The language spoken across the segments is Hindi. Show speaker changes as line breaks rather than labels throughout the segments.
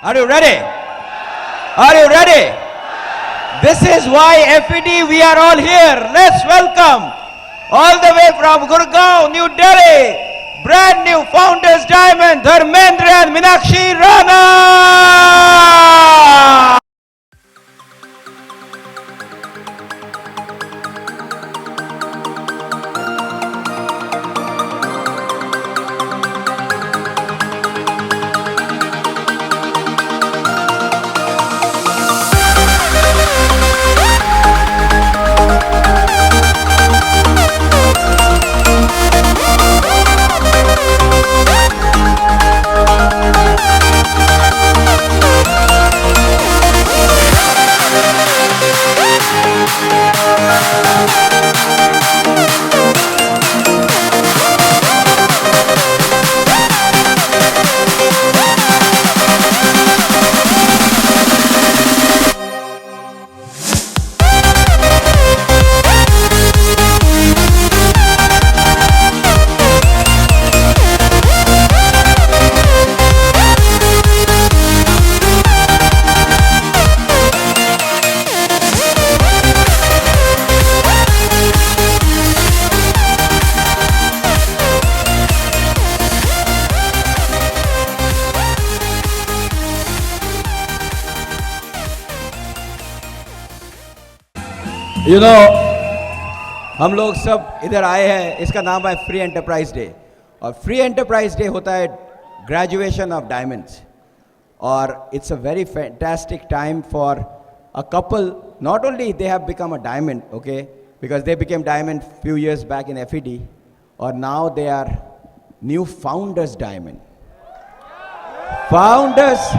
Are you ready? Are you ready? This is why FED, we are all here. Let's welcome all the way from Gurgaon, New Delhi, brand new Founders Diamond, Dharmendra and Meenakshi Rana. You know, हम लोग सब इधर आए हैं, इसका नाम है फ्री एंटरप्राइज डे। और फ्री एंटरप्राइज डे होता है ग्रेजुएशन ऑफ डायमंड्स, और it's a very fantastic time for a couple. Not only they have become a diamond, okay, because they became diamond few years back in FED, और now they are new founders diamond. Founders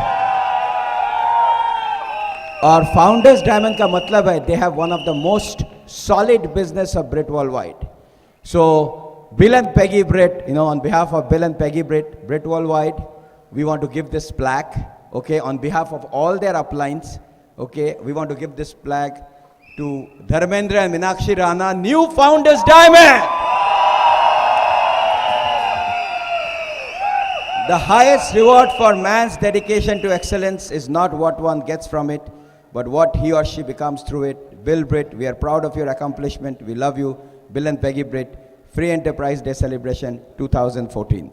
और फाउंडर्स डायमंड का मतलब है they have one of the most solid business of Brit Worldwide. So Bill and Peggy Brit, you know, on behalf of Bill and Peggy Brit Worldwide, we want to give this plaque, okay, on behalf of all their uplines, okay, we want to give this plaque to Dharmendra and Meenakshi Rana, new Founders Diamond. The highest reward for man's dedication to excellence is not what one gets from it, but what he or she becomes through it. Bill Brit, we are proud of your accomplishment. We love you. Bill and Peggy Brit, Free Enterprise Day Celebration 2014.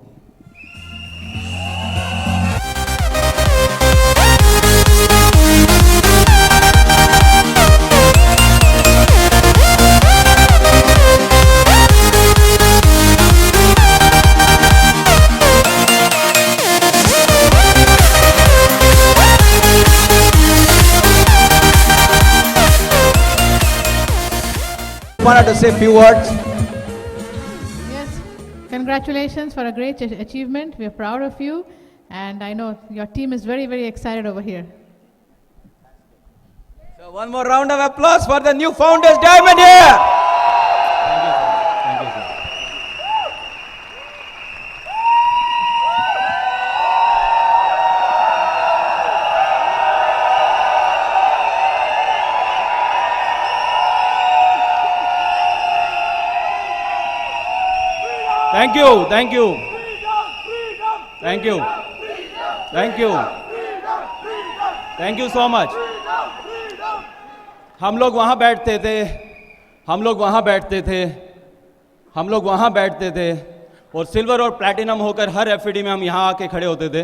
Wanted to say a few words.
Yes, congratulations for a great achievement. We are proud of you, and I know your team is very, very excited over here.
So one more round of applause for the new Founders Diamond here.
Thank you, sir. Thank you, thank you, thank you, thank you, thank you so much. हम लोग वहाँ बैठते थे, हम लोग वहाँ बैठते थे, हम लोग वहाँ बैठते थे, और सिल्वर और प्लैटिनम होकर हर FED में हम यहाँ आके खड़े होते थे.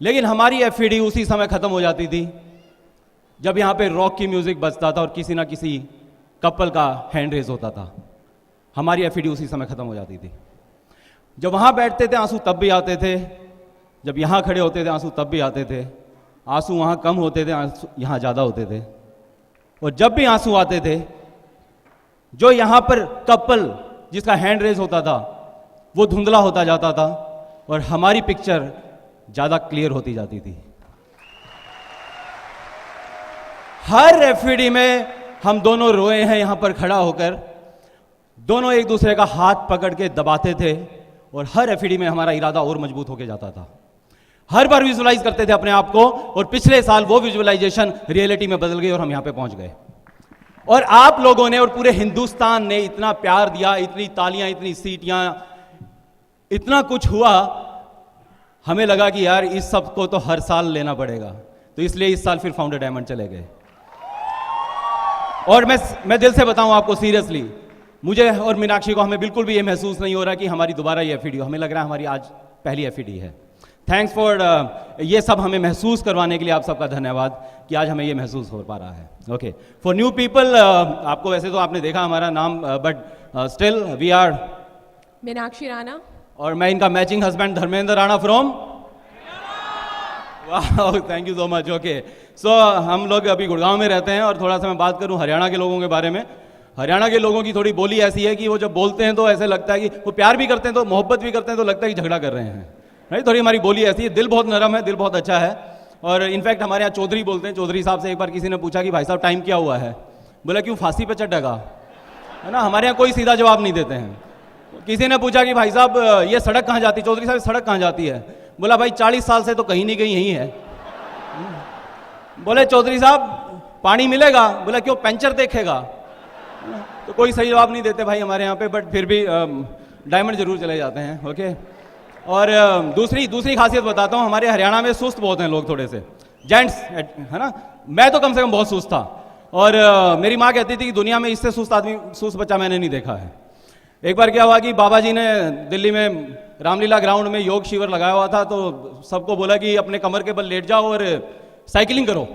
लेकिन हमारी FED उसी समय ख़त्म हो जाती थी जब यहाँ पे रॉक की म्यूज़िक बजता था और किसी ना किसी कपल का हैंड रेज होता था. हमारी FED उसी समय ख़त्म हो जाती थी. जब वहाँ बैठते थे आंसू तब भी आते थे, जब यहाँ खड़े होते थे आंसू तब भी आते थे. आंसू वहाँ कम होते थे, आंसू यहाँ ज़्यादा होते थे. और जब भी आंसू आते थे, जो यहाँ पर कपल जिसका हैंड रेज होता था वो धुंधला होता जाता था और हमारी पिक्चर ज़्यादा क्लियर होती जाती थी. हर FED में हम दोनों रोए हैं यहाँ पर खड़ा होकर, दोनों एक दूसरे का हाथ पकड़ के दबाते थे, और हर FED में हमारा इरादा और मजबूत होके जाता था. हर बार विजुअलाइज करते थे अपने आप को, और पिछले साल वो विजुअलाइजेशन रियलिटी में बदल गई और हम यहां पे पहुंच गए. और आप लोगों ने और पूरे हिंदुस्तान ने इतना प्यार दिया, इतनी तालियां, इतनी सीटियां, इतना कुछ हुआ. हमें लगा कि यार इस सब को तो हर साल लेना पड़ेगा, तो इसलिए इस साल फिर फाउंडर डायमंड चले गए। और मैं दिल से बताऊं आपको सीरियसली, मुझे और मीनाक्षी को हमें बिल्कुल भी ये महसूस नहीं हो रहा कि हमारी दोबारा ये एफईडी, हमें लग रहा है हमारी आज पहली एफईडी है। थैंक्स फॉर ये सब हमें महसूस करवाने के लिए आप सबका धन्यवाद कि आज हमें ये महसूस हो पा रहा है। ओके, फॉर न्यू पीपल, आपको वैसे तो आपने देखा हमारा नाम, but still we are
Meenakshi Rana.
और मैं इनका matching husband Dharmendra Rana from, वाह thank you so much. Okay, so हम लोग अभी गुड़गांव में रहते हैं, और थोड़ा सा मैं बात करूं हरियाणा के लोगों के बारे में। हरियाणा के लोगों की थोड़ी बोली ऐसी है कि वो जब बोलते हैं तो ऐसे लगता है कि वो प्यार भी करते हैं, तो मोहब्बत भी करते हैं, तो लगता है कि झगड़ा कर रहे हैं, राइट। थोड़ी हमारी बोली ऐसी है, दिल बहुत नरम है, दिल बहुत अच्छा है। और इनफैक्ट हमारे यहाँ चौधरी बोलते हैं। चौधरी साहब से एक बार किसी ने पूछा कि भाई साहब टाइम क्या हुआ है, बोला क्यों फांसी पे चढ़ेगा, है ना। हमारे यहाँ कोई सीधा जवाब नहीं देते हैं। किसी ने पूछा कि भाई साहब ये सड़क कहाँ जाती है, चौधरी साहब सड़क कहाँ जाती है, बोला भाई 40 साल से तो कहीं नहीं कहीं यही है। बोले चौधरी साहब पानी मिलेगा, बोला क्यों पंचर देखेगा। तो कोई सही जवाब नहीं देते भाई हमारे यहाँ पे, बट फिर भी डायमंड जरूर चले जाते हैं। ओके, और दूसरी खासियत बताता हूँ, हमारे हरियाणा में सुस्त बहुत हैं लोग, थोड़े से जेंट्स, है ना। मैं तो कम से कम बहुत सुस्त था, और मेरी माँ कहती थी कि दुनिया में इससे सुस्त बच्चा मैंने नहीं देखा है। एक बार क्या हुआ कि बाबा जी ने दिल्ली में रामलीला ग्राउंड में योग शिविर लगाया हुआ था, तो सबको बोला कि अपने कमर के बल लेट जाओ और साइकिलिंग करो।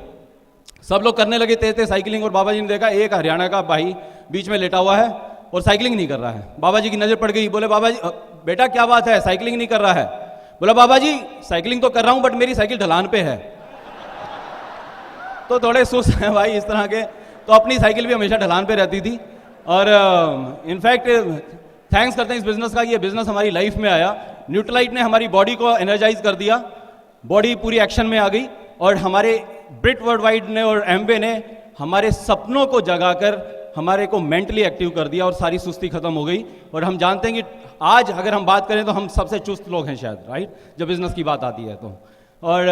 सब लोग करने लगे तेज तेज साइकिलिंग, और बाबा जी ने देखा एक हरियाणा का भाई बीच में लेटा हुआ है और साइकिलिंग नहीं कर रहा है। बाबा जी की नजर पड़ गई, बोले बाबा जी बेटा क्या बात है, साइकिलिंग नहीं कर रहा है। बोला बाबा जी साइकिलिंग तो कर रहा हूं, बट मेरी साइकिल ढलान पे है। तो थोड़े सुस्त हैं भाई इस तरह के, तो अपनी साइकिल भी हमेशा ढलान पे रहती थी। और इनफैक्ट थैंक्स करते हैं इस बिजनेस का, ये बिजनेस हमारी लाइफ में आया। न्यूट्रलाइट ने हमारी बॉडी को एनर्जाइज कर दिया, बॉडी पूरी एक्शन में आ गई, और हमारे ब्रिट वर्ल्ड वाइड ने और एमवे ने हमारे सपनों को जगाकर हमारे को मेंटली एक्टिव कर दिया, और सारी सुस्ती खत्म हो गई। और हम जानते हैं कि आज अगर हम बात करें तो हम सबसे चुस्त लोग हैं शायद, राइट, जब बिजनेस की बात आती है तो। और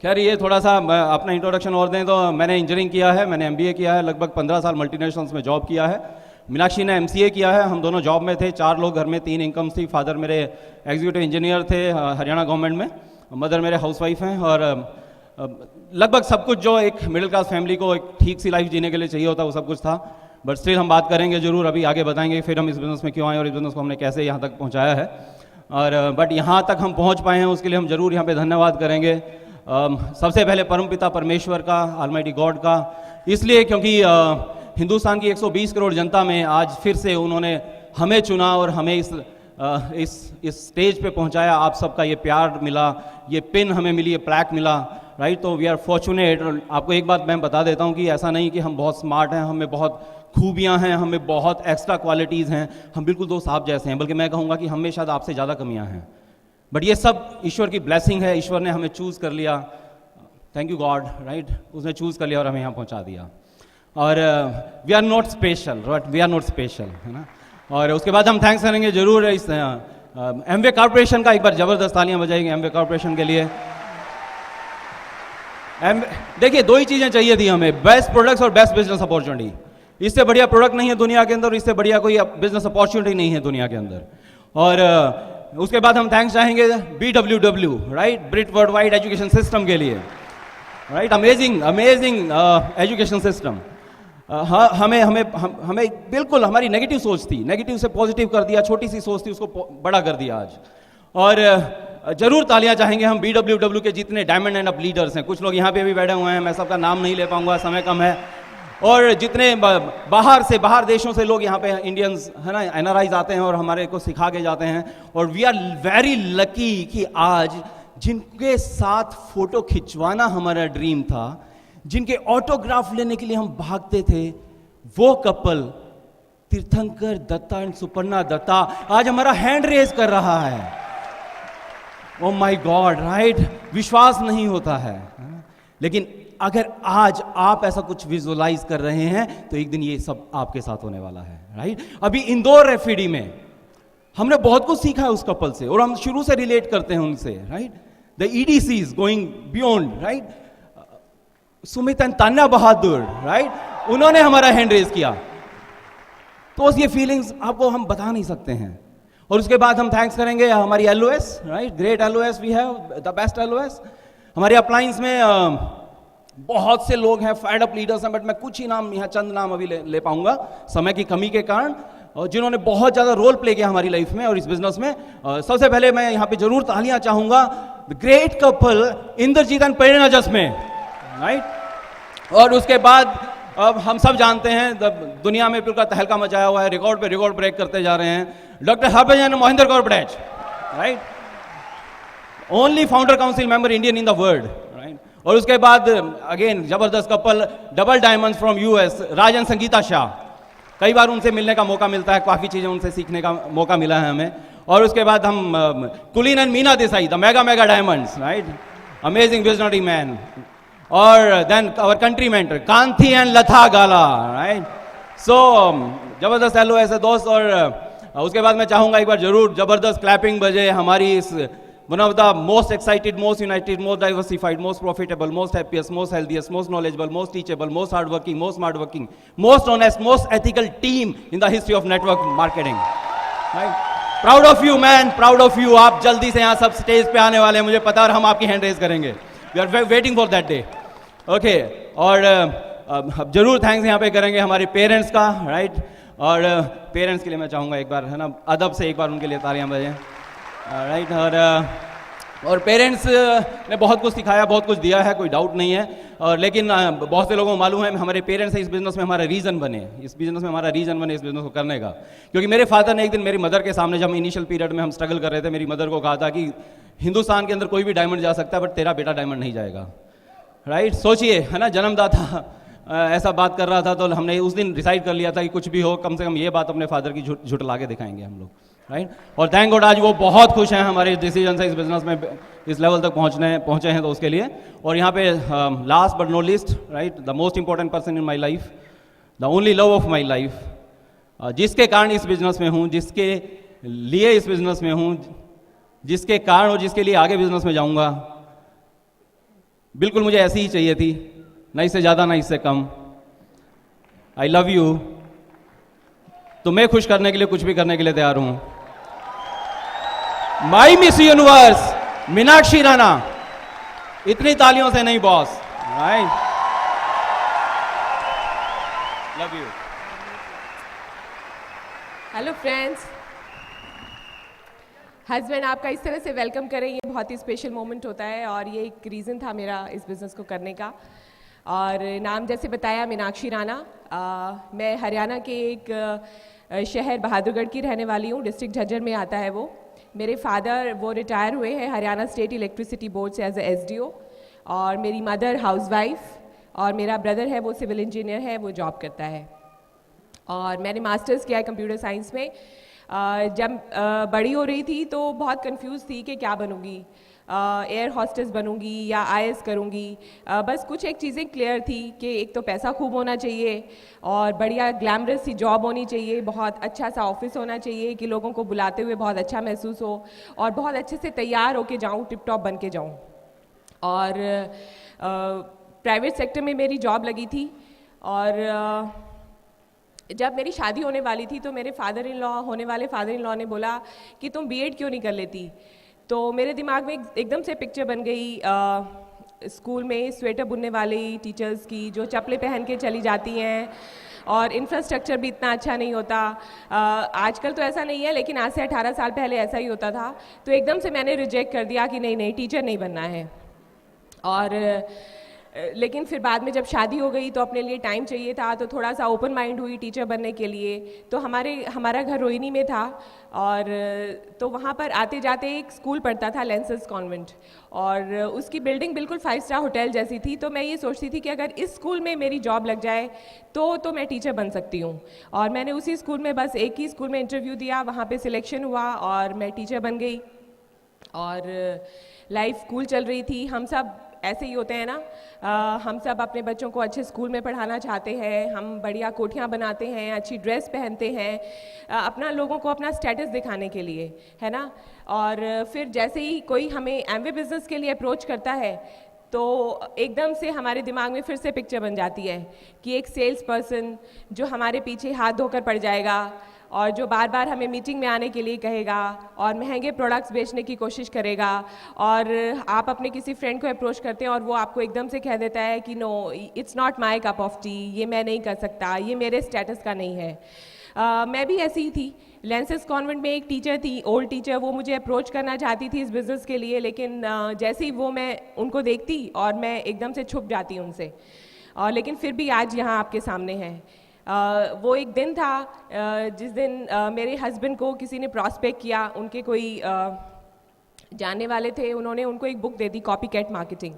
खैर ये थोड़ा सा अपना इंट्रोडक्शन और दें तो मैंने इंजीनियरिंग किया है, मैंने MBA किया है, लगभग 15 साल मल्टीनेशनल्स में जॉब किया है। मीनाक्षी ने MCA किया है, हम दोनों जॉब में थे, 4 लोग घर में, 3 इनकम्स थी। फादर मेरे एग्जीक्यूटिव इंजीनियर थे हरियाणा गवर्नमेंट में, मदर मेरे हाउसवाइफ हैं। और लगभग सब कुछ जो एक मिडिल क्लास फैमिली को एक ठीक सी लाइफ जीने के लिए चाहिए होता है वो सब कुछ था। बट स्टिल हम बात करेंगे जरूर, अभी आगे बताएंगे फिर हम इस बिज़नेस में क्यों आए और इस बिज़नेस को हमने कैसे यहाँ तक पहुँचाया है। और बट यहाँ तक हम पहुँच पाए हैं उसके लिए हम जरूर यहाँ पे धन्यवाद करेंगे। सबसे पहले परमपिता परमेश्वर का, ऑलमाइटी गॉड का, इसलिए क्योंकि हिंदुस्तान की 120 करोड़ जनता में आज फिर से उन्होंने हमें चुना और हमें इस स्टेज पे पहुंचाया। आप सबका ये प्यार मिला, ये पिन हमें मिली, ये प्लैक मिला, राइट। तो वी आर फॉर्चुनेट। आपको एक बात मैं बता देता हूँ कि ऐसा नहीं कि हम बहुत स्मार्ट हैं, हमें बहुत खूबियाँ हैं, हमें बहुत एक्स्ट्रा क्वालिटीज़ हैं, हम बिल्कुल दोस्त आप जैसे हैं, बल्कि मैं कहूँगा कि हमें शायद आपसे ज़्यादा कमियाँ हैं। बट ये सब ईश्वर की ब्लेसिंग है, ईश्वर ने हमें चूज़ कर लिया। थैंक यू गॉड, राइट, उसने चूज़ कर लिया और हमें यहाँ पहुँचा दिया। और we are not special, right, we are not special, है ना। और उसके बाद हम थैंक्स करेंगे जरूर इस एमवे कॉर्पोरेशन का, एक बार जबरदस्त तालियां बजाएंगे एमवे कॉर्पोरेशन के लिए। देखिए 2 ही चीजें चाहिए थी हमें, बेस्ट प्रोडक्ट्स और बेस्ट बिजनेस अपॉर्चुनिटी। इससे बढ़िया प्रोडक्ट नहीं है दुनिया के अंदर, और इससे बढ़िया कोई बिजनेस अपॉर्चुनिटी नहीं है दुनिया के अंदर। और उसके बाद हम थैंक्स चाहेंगे BWW, right, Brit world wide education system के लिए, राइट, अमेजिंग एजुकेशन सिस्टम। हमें बिल्कुल हमारी नेगेटिव सोच थी, नेगेटिव से पॉजिटिव कर दिया, छोटी सी सोच थी उसको बड़ा कर दिया आज। और जरूर तालियां चाहेंगे हम BWW के जितने डायमंड एंड अप लीडर्स हैं। कुछ लोग यहाँ पे भी बैठे हुए हैं, मैं सबका नाम नहीं ले पाऊंगा, समय कम है। और जितने बाहर देशों से लोग यहाँ पे इंडियंस, है ना, NRIs आते हैं और हमारे को सिखा के जाते हैं। और वी आर वेरी लकी कि आज जिनके साथ फोटो खिंचवाना हमारा ड्रीम था, जिनके ऑटोग्राफ लेने के लिए हम भागते थे, वो कपल तीर्थंकर दत्ता एंड सुपर्णा दत्ता आज हमारा हैंड रेज कर रहा है। ओ माय गॉड, राइट, विश्वास नहीं होता है। लेकिन अगर आज आप ऐसा कुछ विजुअलाइज कर रहे हैं तो एक दिन ये सब आपके साथ होने वाला है, राइट। अभी इंदौर FED में हमने बहुत कुछ सीखा है उस कपल से, और हम शुरू से रिलेट करते हैं उनसे, right. The EDCs going beyond, right, Sumit and Tanya Bahadur, right, उन्होंने हमारा हैंड रेज किया। तो ये फीलिंग्स आपको हम बता नहीं सकते हैं। और उसके बाद हम थैंक्स करेंगे हमारी LOS, right, great LOS we have, the best LOS। हमारे अपलाइंस में बहुत से लोग हैं, फायर्ड अप लीडर्स हैं, बट मैं कुछ ही नाम यहाँ चंद नाम अभी ले पाऊंगा समय की कमी के कारण, और जिन्होंने बहुत ज़्यादा रोल प्ले किया हमारी लाइफ में और इस बिजनेस में। सबसे पहले मैं यहाँ पे जरूर तालियां चाहूंगा the great couple Indrajeet and Prerna जसमें, राइट। और उसके बाद अब हम सब जानते हैं दुनिया में पूरा तहलका मचाया हुआ है, रिकॉर्ड पे रिकॉर्ड ब्रेक करते जा रहे हैं, doctor Harbhajan Mohinder Kaur बड़ैच, right, only founder council member Indian in the world, right. और उसके बाद अगेन जबरदस्त couple, double diamonds from US, Raj and Sangeeta Shah. कई बार उनसे मिलने का मौका मिलता है, काफ़ी चीज़ें उनसे सीखने का मौका मिला है हमें। और उसके बाद हम Kulin and Meena Desai, the mega diamonds, right, amazing visionary man. और then our country mentor Kanti and Lata Gala, right. So जबरदस्त LOS है दोस्त। और उसके बाद मैं चाहूँगा एक बार जरूर जबरदस्त क्लैपिंग बजे हमारी इस one of the most excited, most united, most diversified, most profitable, most happiest, most healthiest, most knowledgeable, most teachable, most hardworking, most smartworking, most honest, most ethical team in the history of network marketing. Right? Proud of you, man. Proud of you. आप जल्दी से यहाँ सब स्टेज पे आने वाले हैं, मुझे पता है, और हम आपकी हैंड रेज करेंगे. We are waiting for that day. Okay. और अब जरूर थैंक्स यहाँ पे करेंगे हमारे पेरेंट्स का, राइट. और पेरेंट्स के लिए मैं चाहूँगा एक बार, है ना, अदब से एक बार उनके लिए तालियां बजें, राइट. और पेरेंट्स ने बहुत कुछ सिखाया, बहुत कुछ दिया है, कोई डाउट नहीं है. और लेकिन बहुत से लोगों को मालूम है हमारे पेरेंट्स इस बिजनेस में हमारा रीज़न बने, इस बिजनेस में हमारा रीज़न बने इस बिजनेस को करने का. क्योंकि मेरे फादर ने एक दिन मेरी मदर के सामने, जब इनिशियल पीरियड में हम स्ट्रगल कर रहे थे, मेरी मदर को कहा था कि हिंदुस्तान के अंदर कोई भी डायमंड जा सकता है, बट तेरा बेटा डायमंड नहीं जाएगा, राइट. सोचिए, है ना, जन्मदाता ऐसा बात कर रहा था, तो हमने उस दिन डिसाइड कर लिया था कि कुछ भी हो, कम से कम ये बात अपने फादर की झुटला के दिखाएंगे हम लोग, राइट. और थैंक गॉड आज वो बहुत खुश हैं हमारे डिसीजन से इस बिजनेस में इस लेवल तक पहुंचे हैं, तो उसके लिए. और यहाँ पे last but not least, right, the most important person in my life, the only love of my life, जिसके कारण इस बिजनेस में हूँ, जिसके लिए इस बिजनेस में हूँ, जिसके कारण और जिसके लिए आगे बिजनेस में जाऊँगा, बिल्कुल मुझे ऐसी ही चाहिए थी, ना इससे ज़्यादा ना इससे कम. I love you. तो मैं खुश करने के लिए कुछ भी करने के लिए तैयार हूं. माई मिस यूनिवर्स मीनाक्षी राणा. इतनी तालियों से नहीं boss, right. Love you.
Hello friends, husband आपका इस तरह से वेलकम करें, ये बहुत ही स्पेशल मोमेंट होता है, और ये एक रीज़न था मेरा इस बिज़नेस को करने का. और नाम जैसे बताया, मीनाक्षी राणा. मैं हरियाणा के एक शहर बहादुरगढ़ की रहने वाली हूँ, डिस्ट्रिक्ट झज्जर में आता है वो. मेरे फादर वो रिटायर हुए हैं हरियाणा स्टेट इलेक्ट्रिसिटी बोर्ड से एज ए SDO, और मेरी मदर हाउसवाइफ, और मेरा ब्रदर है वो सिविल इंजीनियर है, वो जॉब करता है. और मैंने मास्टर्स किया है कंप्यूटर साइंस में. जब बड़ी हो रही थी तो बहुत कंफ्यूज थी कि क्या बनूंगी, एयर हॉस्टेस बनूंगी या IAS करूंगी. बस कुछ एक चीज़ें क्लियर थी कि एक तो पैसा खूब होना चाहिए, और बढ़िया ग्लैमरस सी जॉब होनी चाहिए, बहुत अच्छा सा ऑफिस होना चाहिए कि लोगों को बुलाते हुए बहुत अच्छा महसूस हो, और बहुत अच्छे से तैयार होके जाऊँ, टिप टॉप बन के जाऊँ. और प्राइवेट सेक्टर में मेरी जॉब लगी थी. और जब मेरी शादी होने वाली थी तो मेरे होने वाले फादर इन लॉ ने बोला कि तुम B.Ed क्यों नहीं कर लेती. तो मेरे दिमाग में एकदम से पिक्चर बन गई स्कूल में स्वेटर बुनने वाली टीचर्स की, जो चप्पलें पहन के चली जाती हैं, और इंफ्रास्ट्रक्चर भी इतना अच्छा नहीं होता. आजकल तो ऐसा नहीं है, लेकिन आज से 18 साल पहले ऐसा ही होता था. तो एकदम से मैंने रिजेक्ट कर दिया कि नहीं, टीचर नहीं बनना है. और लेकिन फिर बाद में जब शादी हो गई तो अपने लिए टाइम चाहिए था, तो थोड़ा सा ओपन माइंड हुई टीचर बनने के लिए. तो हमारा घर रोहिणी में था, और तो वहाँ पर आते जाते एक स्कूल पढ़ता था, लेंसेस कॉन्वेंट, और उसकी बिल्डिंग बिल्कुल 5 स्टार होटल जैसी थी. तो मैं ये सोचती थी कि अगर इस स्कूल में मेरी जॉब लग जाए तो मैं टीचर बन सकती हूँ. और मैंने उसी स्कूल में, बस एक ही स्कूल में इंटरव्यू दिया, वहाँ पर सिलेक्शन हुआ और मैं टीचर बन गई. और लाइफ कूल चल रही थी. हम सब ऐसे ही होते हैं ना, हम सब अपने बच्चों को अच्छे स्कूल में पढ़ाना चाहते हैं, हम बढ़िया कोठियाँ बनाते हैं, अच्छी ड्रेस पहनते हैं, अपना लोगों को अपना स्टेटस दिखाने के लिए, है ना. और फिर जैसे ही कोई हमें एमवे बिजनेस के लिए अप्रोच करता है, तो एकदम से हमारे दिमाग में फिर से पिक्चर बन जाती है कि एक सेल्स पर्सन जो हमारे पीछे हाथ धोकर पड़ जाएगा और जो बार बार हमें मीटिंग में आने के लिए कहेगा और महंगे प्रोडक्ट्स बेचने की कोशिश करेगा, और आप अपने किसी फ्रेंड को अप्रोच करते हैं और वो आपको एकदम से कह देता है कि no it's not my cup of tea, ये मैं नहीं कर सकता, ये मेरे स्टेटस का नहीं है। मैं भी ऐसी ही थी। लेंसेज कॉन्वेंट में एक टीचर थी, ओल्ड टीचर, वो मुझे अप्रोच करना चाहती थी इस बिज़नेस के लिए, लेकिन जैसे ही वो मैं उनको देखती और मैं एकदम से छुप जाती उनसे, और लेकिन फिर भी आज यहाँ आपके सामने हैं। वो एक दिन था जिस दिन मेरे हस्बैंड को किसी ने प्रॉस्पेक्ट किया, उनके कोई जानने वाले थे, उन्होंने उनको एक बुक दे दी, कॉपी कैट मार्केटिंग,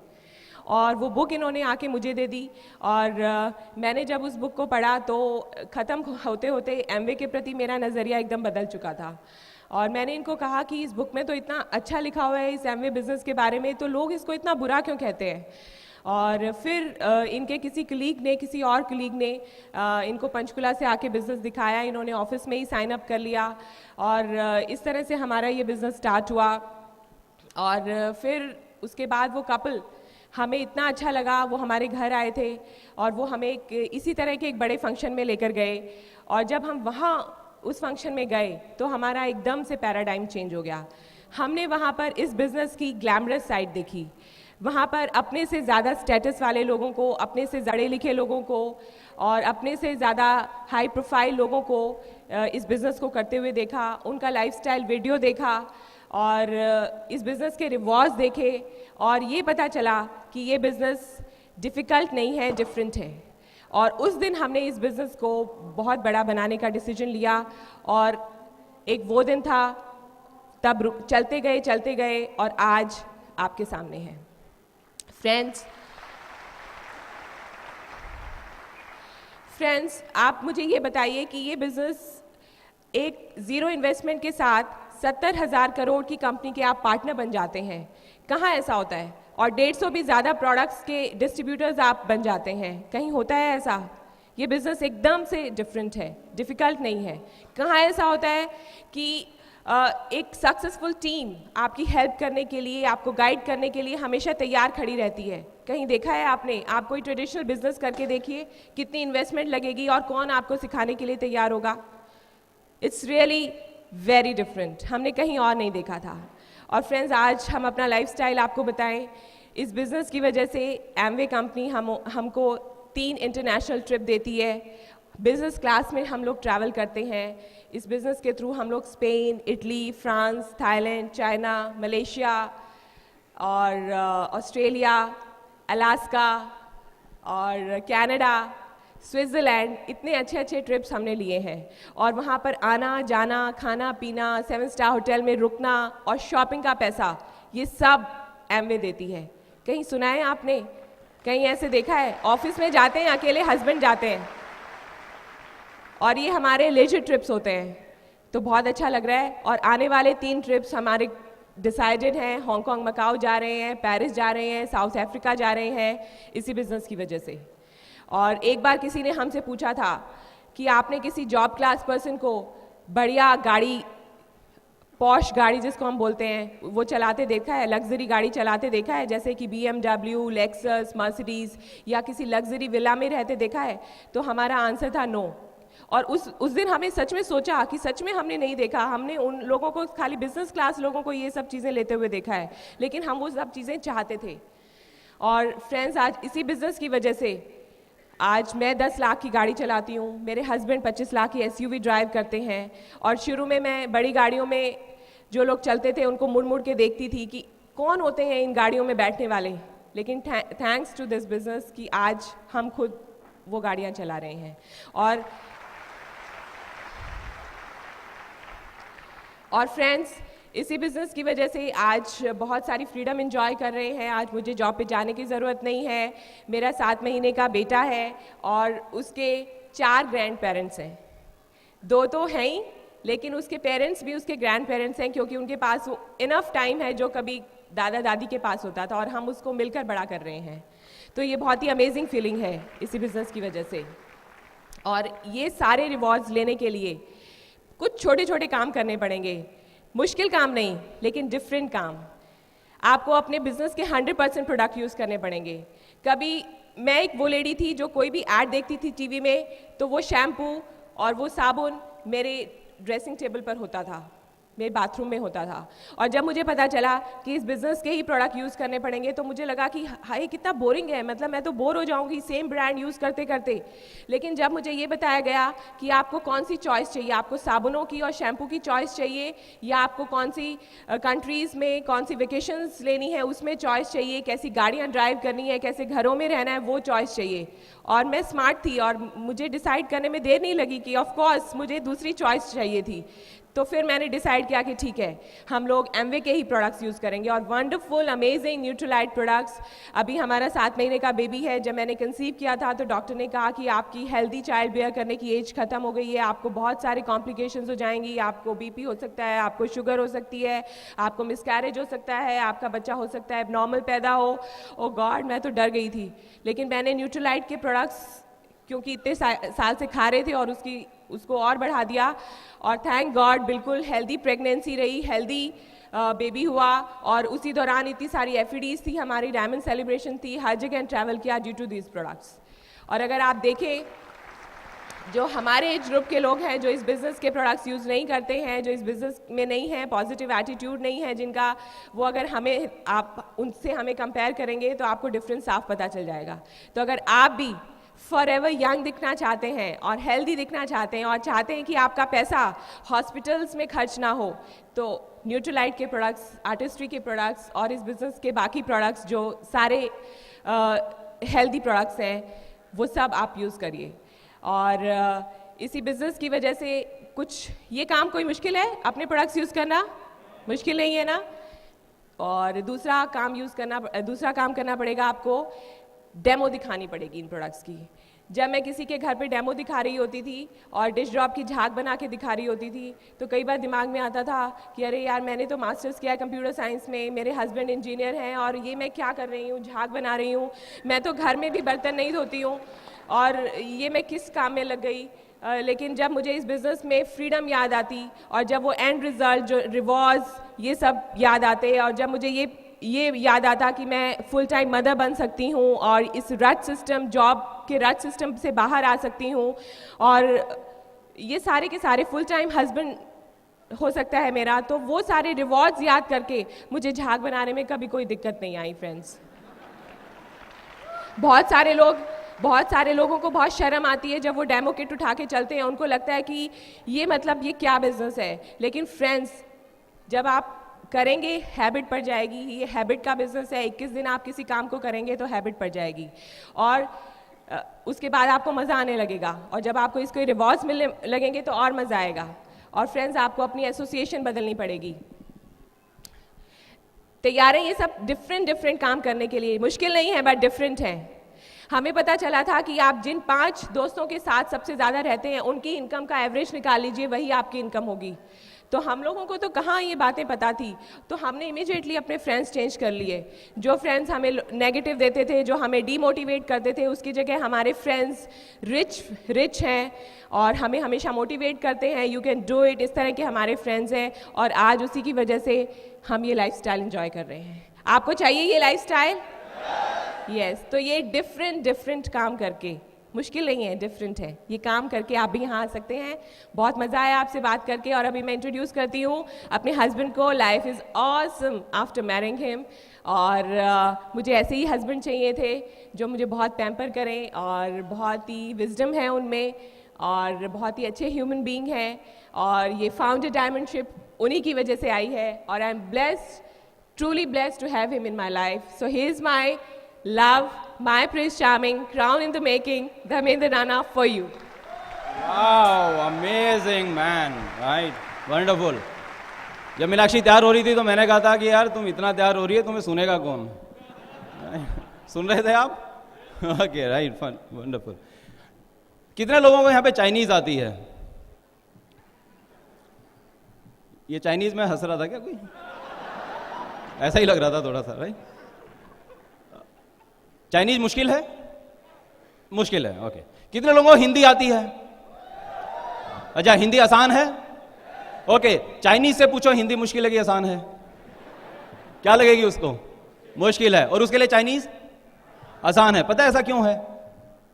और वो बुक इन्होंने आके मुझे दे दी। और मैंने जब उस बुक को पढ़ा तो ख़त्म होते होते एमवे के प्रति मेरा नज़रिया एकदम बदल चुका था। और मैंने इनको कहा कि इस बुक में तो इतना अच्छा लिखा हुआ है इस एमवे बिज़नेस के बारे में, तो लोग इसको इतना बुरा क्यों कहते हैं। और फिर इनके किसी कलीग ने, किसी और कलीग ने इनको पंचकुला से आके बिज़नेस दिखाया, इन्होंने ऑफिस में ही साइन अप कर लिया, और इस तरह से हमारा ये बिज़नेस स्टार्ट हुआ। और फिर उसके बाद वो कपल, हमें इतना अच्छा लगा, वो हमारे घर आए थे और वो हमें इसी तरह के एक बड़े फंक्शन में लेकर गए, और जब हम वहाँ उस फंक्शन में गए तो हमारा एकदम से पैराडाइम चेंज हो गया। हमने वहाँ पर इस बिज़नेस की ग्लैमरस साइड देखी, वहाँ पर अपने से ज़्यादा स्टेटस वाले लोगों को, अपने से पढ़े लिखे लोगों को और अपने से ज़्यादा हाई प्रोफाइल लोगों को इस बिज़नेस को करते हुए देखा, उनका लाइफस्टाइल वीडियो देखा और इस बिज़नेस के रिवॉर्ड्स देखे, और ये पता चला कि ये बिज़नेस डिफ़िकल्ट नहीं है, डिफरेंट है। और उस दिन हमने इस बिज़नेस को बहुत बड़ा बनाने का डिसीजन लिया, और एक वो दिन था, तब चलते गए और आज आपके सामने है। फ्रेंड्स, आप मुझे ये बताइए कि ये बिज़नेस एक ज़ीरो इन्वेस्टमेंट के साथ 70,000 करोड़ की कंपनी के आप पार्टनर बन जाते हैं, कहाँ ऐसा होता है? और 150 भी ज़्यादा प्रोडक्ट्स के डिस्ट्रीब्यूटर्स आप बन जाते हैं, कहीं होता है ऐसा? ये बिज़नेस एकदम से डिफरेंट है, डिफ़िकल्ट नहीं है। कहाँ ऐसा होता है कि एक सक्सेसफुल टीम आपकी हेल्प करने के लिए, आपको गाइड करने के लिए हमेशा तैयार खड़ी रहती है? कहीं देखा है आपने? आप कोई ट्रेडिशनल बिजनेस करके देखिए, कितनी इन्वेस्टमेंट लगेगी और कौन आपको सिखाने के लिए तैयार होगा। इट्स रियली वेरी डिफरेंट, हमने कहीं और नहीं देखा था। और फ्रेंड्स, आज हम अपना लाइफस्टाइल आपको बताएं। इस बिज़नेस की वजह से एमवे कंपनी हमको 3 इंटरनेशनल ट्रिप देती है, बिज़नेस क्लास में हम लोग ट्रैवल करते हैं। इस बिज़नेस के थ्रू हम लोग Spain, Italy, France, Thailand, China, Malaysia और ऑस्ट्रेलिया, अलास्का और कनाडा, स्विट्ज़रलैंड, इतने अच्छे अच्छे ट्रिप्स हमने लिए हैं। और वहाँ पर आना जाना, खाना पीना, 7 स्टार होटल में रुकना और शॉपिंग का पैसा, ये सब एमवे देती है। कहीं सुना है आपने? कहीं ऐसे देखा है? ऑफिस में जाते हैं, अकेले हस्बैंड जाते हैं और ये हमारे लेजर ट्रिप्स होते हैं, तो बहुत अच्छा लग रहा है। और आने वाले 3 ट्रिप्स हमारे डिसाइडेड हैं। हांगकांग, मकाओ जा रहे हैं, पेरिस जा रहे हैं, साउथ अफ्रीका जा रहे हैं, इसी बिज़नेस की वजह से। और एक बार किसी ने हमसे पूछा था कि आपने किसी जॉब क्लास पर्सन को बढ़िया गाड़ी, पॉश गाड़ी जिसको हम बोलते हैं, वो चलाते देखा है, लग्जरी गाड़ी चलाते देखा है, जैसे कि BMW, लेक्सस, मर्सिडीज़, या किसी लग्जरी विला में रहते देखा है? तो हमारा आंसर था नो। और उस दिन हमें सच में सोचा कि सच में हमने नहीं देखा, हमने उन लोगों को, खाली बिजनेस क्लास लोगों को ये सब चीज़ें लेते हुए देखा है, लेकिन हम वो सब चीज़ें चाहते थे। और फ्रेंड्स, आज इसी बिज़नेस की वजह से आज मैं 10 लाख की गाड़ी चलाती हूँ, मेरे हस्बैंड 25 लाख की SUV ड्राइव करते हैं। और शुरू में मैं बड़ी गाड़ियों में जो लोग चलते थे उनको मुड़ मुड़ के देखती थी कि कौन होते हैं इन गाड़ियों में बैठने वाले, लेकिन थैंक्स टू दिस बिज़नेस कि आज हम खुद वो गाड़ियाँ चला रहे हैं। और फ्रेंड्स, इसी बिज़नेस की वजह से आज बहुत सारी फ्रीडम एंजॉय कर रहे हैं। आज मुझे जॉब पे जाने की ज़रूरत नहीं है। मेरा 7 महीने का बेटा है और उसके 4 ग्रैंड पेरेंट्स हैं। 2 तो हैं ही, लेकिन उसके पेरेंट्स भी उसके ग्रैंड पेरेंट्स हैं, क्योंकि उनके पास इनफ टाइम है जो कभी दादा दादी के पास होता था, और हम उसको मिलकर बड़ा कर रहे हैं। तो ये बहुत ही अमेजिंग फीलिंग है इसी बिज़नेस की वजह से। और ये सारे रिवॉर्ड्स लेने के लिए कुछ छोटे छोटे काम करने पड़ेंगे, मुश्किल काम नहीं, लेकिन डिफरेंट काम। आपको अपने बिजनेस के 100% प्रोडक्ट यूज़ करने पड़ेंगे। कभी मैं एक वो लेडी थी जो कोई भी ऐड देखती थी टीवी में, तो वो शैम्पू और वो साबुन मेरे ड्रेसिंग टेबल पर होता था, मेरे बाथरूम में होता था। और जब मुझे पता चला कि इस बिज़नेस के ही प्रोडक्ट यूज़ करने पड़ेंगे तो मुझे लगा कि हाय कितना बोरिंग है, मतलब मैं तो बोर हो जाऊंगी सेम ब्रांड यूज़ करते करते। लेकिन जब मुझे ये बताया गया कि आपको कौन सी चॉइस चाहिए, आपको साबुनों की और शैम्पू की चॉइस चाहिए, या आपको कौन सी कंट्रीज़ में कौन सी वेकेशंस लेनी है उसमें चॉइस चाहिए, कैसी गाड़ियाँ ड्राइव करनी है, कैसे घरों में रहना है वो चॉइस चाहिए। और मैं स्मार्ट थी और मुझे डिसाइड करने में देर नहीं लगी कि ऑफ कोर्स मुझे दूसरी चॉइस चाहिए थी। तो फिर मैंने डिसाइड किया कि ठीक है, हम लोग एमवे के ही प्रोडक्ट्स यूज़ करेंगे और वंडरफुल अमेजिंग न्यूट्रीलाइट प्रोडक्ट्स। अभी हमारा 7 महीने का बेबी है। जब मैंने कंसीव किया था तो डॉक्टर ने कहा कि आपकी हेल्दी चाइल्ड बेयर करने की एज खत्म हो गई है, आपको बहुत सारे कॉम्प्लिकेशंस हो जाएंगी, आपको बीपी हो सकता है, आपको शुगर हो सकती है, आपको मिसकैरेज हो सकता है, आपका बच्चा हो सकता है एबनॉर्मल पैदा हो। ओ गॉड, मैं तो डर गई थी। लेकिन मैंने न्यूट्रीलाइट के प्रोडक्ट्स क्योंकि इतने साल से खा रहे थे और उसको और बढ़ा दिया, और थैंक गॉड बिल्कुल हेल्दी प्रेगनेंसी रही, हेल्दी बेबी हुआ। और उसी दौरान इतनी सारी एफईडीज थी, हमारी डायमंड सेलिब्रेशन थी, हर जगह ट्रैवल किया ड्यू टू दीज प्रोडक्ट्स। और अगर आप देखें, जो हमारे एज ग्रुप के लोग हैं जो इस बिज़नेस के प्रोडक्ट्स यूज़ नहीं करते हैं, जो इस बिज़नेस में नहीं हैं, पॉजिटिव एटीट्यूड नहीं है जिनका, वो अगर आप उनसे हमें कंपेयर करेंगे तो आपको डिफरेंस साफ पता चल जाएगा। तो अगर आप भी फॉर एवर यंग दिखना चाहते हैं और हेल्दी दिखना चाहते हैं और चाहते हैं कि आपका पैसा हॉस्पिटल्स में खर्च ना हो, तो न्यूट्रीलाइट के प्रोडक्ट्स, आर्टिस्ट्री के प्रोडक्ट्स और इस बिज़नेस के बाकी प्रोडक्ट्स जो सारे हेल्दी प्रोडक्ट्स हैं वो सब आप यूज़ करिए। और इसी बिज़नेस की वजह से कुछ ये काम कोई मुश्किल है, अपने प्रोडक्ट्स यूज़ करना मुश्किल नहीं है ना। और दूसरा काम करना पड़ेगा आपको, डेमो दिखानी पड़ेगी इन प्रोडक्ट्स की। जब मैं किसी के घर पे डेमो दिखा रही होती थी और डिश ड्रॉप की झाग बना के दिखा रही होती थी तो कई बार दिमाग में आता था कि अरे यार, मैंने तो मास्टर्स किया है कंप्यूटर साइंस में, मेरे हस्बैंड इंजीनियर हैं और ये मैं क्या कर रही हूँ, झाग बना रही हूँ, मैं तो घर में भी बर्तन नहीं धोती हूँ और ये मैं किस काम में लग गई। लेकिन जब मुझे इस बिज़नेस में फ्रीडम याद आती और जब वो एंड रिजल्ट, जो रिवॉर्ड्स, ये सब याद आते, और जब मुझे ये याद आता कि मैं फुल टाइम मदर बन सकती हूँ और इस रट सिस्टम, जॉब के रट सिस्टम से बाहर आ सकती हूँ और ये सारे के सारे फुल टाइम हस्बैंड हो सकता है मेरा, तो वो सारे रिवॉर्ड्स याद करके मुझे झाग बनाने में कभी कोई दिक्कत नहीं आई फ्रेंड्स। बहुत सारे लोगों को बहुत शर्म आती है जब वो डेमो किट उठा के चलते हैं, उनको लगता है कि ये मतलब ये क्या बिजनेस है। लेकिन फ्रेंड्स, जब आप करेंगे हैबिट पड़ जाएगी, ये हैबिट का बिजनेस है। 21 दिन आप किसी काम को करेंगे तो हैबिट पड़ जाएगी और उसके बाद आपको मज़ा आने लगेगा, और जब आपको इसके रिवॉर्ड्स मिलने लगेंगे तो और मज़ा आएगा। और फ्रेंड्स, आपको अपनी एसोसिएशन बदलनी पड़ेगी। तैयार हैं ये सब डिफरेंट काम करने के लिए? मुश्किल नहीं है बट डिफरेंट है। हमें पता चला था कि आप जिन 5 दोस्तों के साथ सबसे ज़्यादा रहते हैं उनकी इनकम का एवरेज निकाल लीजिए, वही आपकी इनकम होगी। तो हम लोगों को तो कहाँ ये बातें पता थी, तो हमने इमीडिएटली अपने फ्रेंड्स चेंज कर लिए। जो फ्रेंड्स हमें नेगेटिव देते थे, जो हमें डीमोटिवेट करते थे, उसकी जगह हमारे फ्रेंड्स रिच हैं और हमें हमेशा मोटिवेट करते हैं, यू कैन डू इट, इस तरह के हमारे फ्रेंड्स हैं। और आज उसी की वजह से हम ये लाइफस्टाइल एंजॉय कर रहे हैं। आपको चाहिए ये लाइफस्टाइल? यस। तो ये डिफरेंट काम करके, मुश्किल नहीं है, डिफरेंट है, ये काम करके आप भी यहाँ आ सकते हैं। बहुत मज़ा आया आपसे बात करके। और अभी मैं इंट्रोड्यूस करती हूँ अपने हस्बैंड को। Life is awesome after marrying him. और मुझे ऐसे ही हस्बैंड चाहिए थे जो मुझे बहुत पैम्पर करें और बहुत ही विजडम है उनमें और बहुत ही अच्छे ह्यूमन बीइंग हैं। और ये फाउंडर डायमंडशिप उन्हीं की वजह से आई है और I am blessed, truly blessed to have him in my life. So he is my love, my Prince Charming, crown in the making, Dharmendra Rana for you.
Wow, amazing man, right? Wonderful. जब मीनाक्षी तैयार हो रही थी तो मैंने कहा था कि यार तुम इतना तैयार हो रही है, तुम्हें सुनेगा कौन? सुन रहे थे आप? Okay, right, fun, wonderful. कितने लोगों को यहाँ पे चाइनीज आती है? ये चाइनीज में हंस रहा था क्या कोई? ऐसा ही लग रहा था थोड़ा सा, राइट? चाइनीज मुश्किल है? मुश्किल है, ओके। कितने लोगों को हिंदी आती है? अच्छा, हिंदी आसान है? ओके, चाइनीज से पूछो हिंदी मुश्किल है कि आसान है? क्या लगेगी उसको? मुश्किल है। और उसके लिए चाइनीज आसान है। पता है ऐसा क्यों है?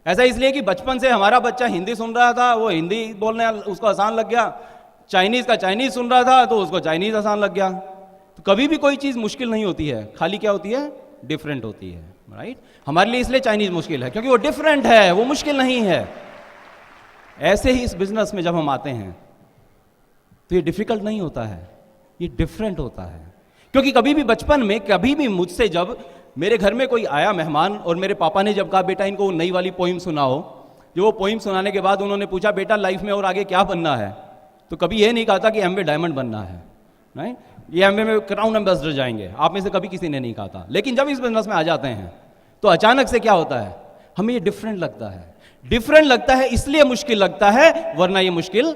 ऐसा इसलिए कि बचपन से हमारा बच्चा हिंदी सुन रहा था, वो हिंदी बोलने उसको आसान लग गया। चाइनीज का चाइनीज सुन रहा था तो उसको चाइनीज आसान लग गया। तो कभी भी कोई चीज मुश्किल नहीं होती है, खाली क्या होती है, डिफरेंट होती है, राइट। हमारे लिए इसलिए चाइनीज मुश्किल है क्योंकि वो डिफरेंट है, वो मुश्किल नहीं है। ऐसे ही इस बिजनेस में जब हम आते हैं तो ये डिफिकल्ट नहीं होता है, ये डिफरेंट होता है। क्योंकि कभी भी बचपन में, कभी भी मुझसे जब मेरे घर में कोई आया मेहमान और मेरे पापा ने जब कहा बेटा इनको नई वाली पोइम सुनाओ, जो वो पोइम सुनाने के बाद उन्होंने पूछा बेटा लाइफ में और आगे क्या बनना है, तो कभी ये नहीं कहा था कि एमवे डायमंड बनना है, नहीं, ये एमवे में क्राउन एम्बेसडर जाएंगे, आप में से कभी किसी ने नहीं कहा था। लेकिन जब इस बिजनेस में आ जाते हैं तो अचानक से क्या होता है, हमें ये डिफरेंट लगता है। डिफरेंट लगता है इसलिए मुश्किल लगता है, वरना ये मुश्किल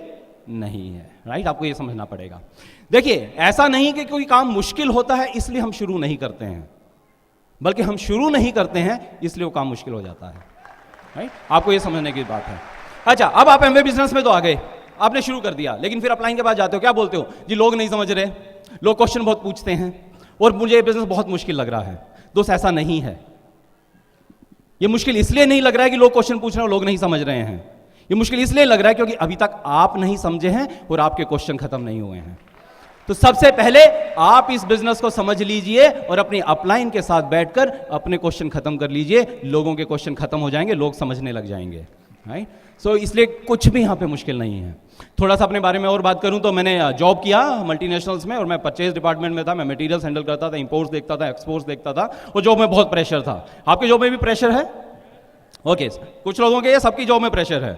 नहीं है, राइट। आपको ये समझना पड़ेगा। देखिए, ऐसा नहीं कि कोई काम मुश्किल होता है इसलिए हम शुरू नहीं करते हैं, बल्कि हम शुरू नहीं करते हैं इसलिए वो काम मुश्किल हो जाता है, राइट। आपको ये समझने की बात है। अच्छा, अब आप एमवे बिजनेस में तो आ गए, आपने शुरू कर दिया, लेकिन फिर अपलाइन के बाद जाते हो, क्या बोलते हो जी, लोग नहीं समझ रहे, लोग क्वेश्चन बहुत पूछते हैं और मुझे ये बिजनेस बहुत मुश्किल लग रहा है। दोस्त, ऐसा नहीं है। ये मुश्किल इसलिए नहीं लग रहा है कि लोग क्वेश्चन पूछ रहे हैं और लोग नहीं समझ रहे हैं, ये मुश्किल इसलिए लग रहा है क्योंकि अभी तक आप नहीं समझे हैं और आपके क्वेश्चन खत्म नहीं हुए हैं। तो सबसे पहले आप इस बिजनेस को समझ लीजिए और अपनी अपलाइन के साथ बैठकर अपने क्वेश्चन खत्म कर लीजिए। लोगों के क्वेश्चन खत्म हो जाएंगे, लोग समझने लग जाएंगे, राइट। सो इसलिए कुछ भी यहां पे मुश्किल नहीं है। थोड़ा सा अपने बारे में और बात करूं तो मैंने जॉब किया मल्टीनेशनल्स में और मैं परचेज डिपार्टमेंट में था। मैं मटेरियल्स हैंडल करता था, इंपोर्ट्स देखता था, एक्सपोर्ट्स देखता था और जॉब में बहुत प्रेशर था। आपकी जॉब में भी प्रेशर है? ओके, कुछ लोगों के, सबकी जॉब में प्रेशर है।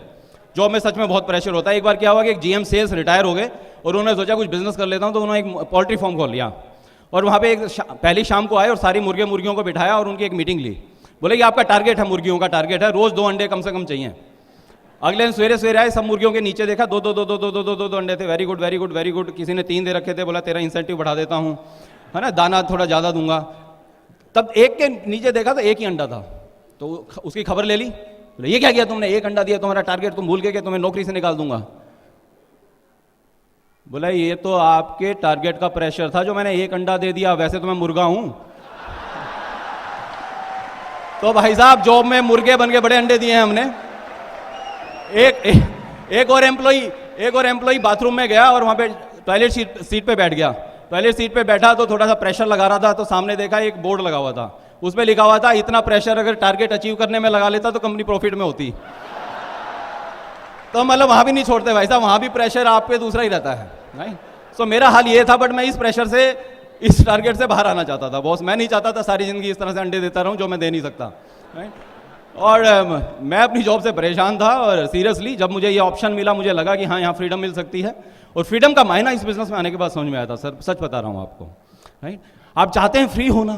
जॉब में सच में बहुत प्रेशर होता है। एक बार क्या हुआ कि एक जीएम सेल्स रिटायर हो गए और उन्होंने सोचा कुछ बिजनेस कर लेता हूं, तो उन्होंने एक पोल्ट्री फार्म खोल लिया और वहां पे पहली शाम को आए और सारी मुर्गियों को बिठाया और उनकी एक मीटिंग ली। बोले कि आपका टारगेट है, मुर्गियों का टारगेट है, रोज 2 अंडे कम से कम चाहिए। अगले दिन सवेरे सवेरे आए, सब मुर्गियों के नीचे देखा, दो अंडे थे। Very good very good very good. किसी ने 3 दे रखे थे, बोला तेरा इंसेंटिव बढ़ा देता हूं, है ना, दाना थोड़ा ज्यादा दूंगा। तब एक के नीचे देखा तो एक ही अंडा था, तो उसकी खबर ले ली। बोले ये क्या किया तुमने, एक अंडा दिया, तुम्हारा टारगेट तुम भूल गए कि तुम्हें नौकरी से निकाल दूंगा। बोला ये तो आपके टारगेट का प्रेशर था जो मैंने एक अंडा दे दिया, वैसे तो मैं मुर्गा हूं। तो भाई साहब, जॉब में मुर्गे बन के बड़े अंडे दिए हैं हमने। एक और एम्प्लॉई बाथरूम में गया और वहां पे टॉयलेट सीट पे बैठ गया। टॉयलेट सीट पे बैठा तो थोड़ा सा प्रेशर लगा रहा था, तो सामने देखा एक बोर्ड लगा हुआ था, उसमें लिखा हुआ था इतना प्रेशर अगर टारगेट अचीव करने में लगा लेता तो कंपनी प्रॉफिट में होती। तो मतलब वहां भी नहीं छोड़ते भाई साहब, वहां भी प्रेशर आप पे दूसरा ही रहता है, राइट। सो मेरा हाल ये था, बट मैं इस प्रेशर से, इस टारगेट से बाहर आना चाहता था बॉस। मैं नहीं चाहता था सारी जिंदगी इस तरह से अंडे देता रहूं जो मैं दे नहीं सकता, राइट। और मैं अपनी जॉब से परेशान था और सीरियसली जब मुझे ये ऑप्शन मिला, मुझे लगा कि हाँ, यहाँ फ्रीडम मिल सकती है। और फ्रीडम का मायना इस बिजनेस में आने के बाद समझ में आया था। सर, सच बता रहा हूँ आपको, राइट। आप चाहते हैं फ्री होना,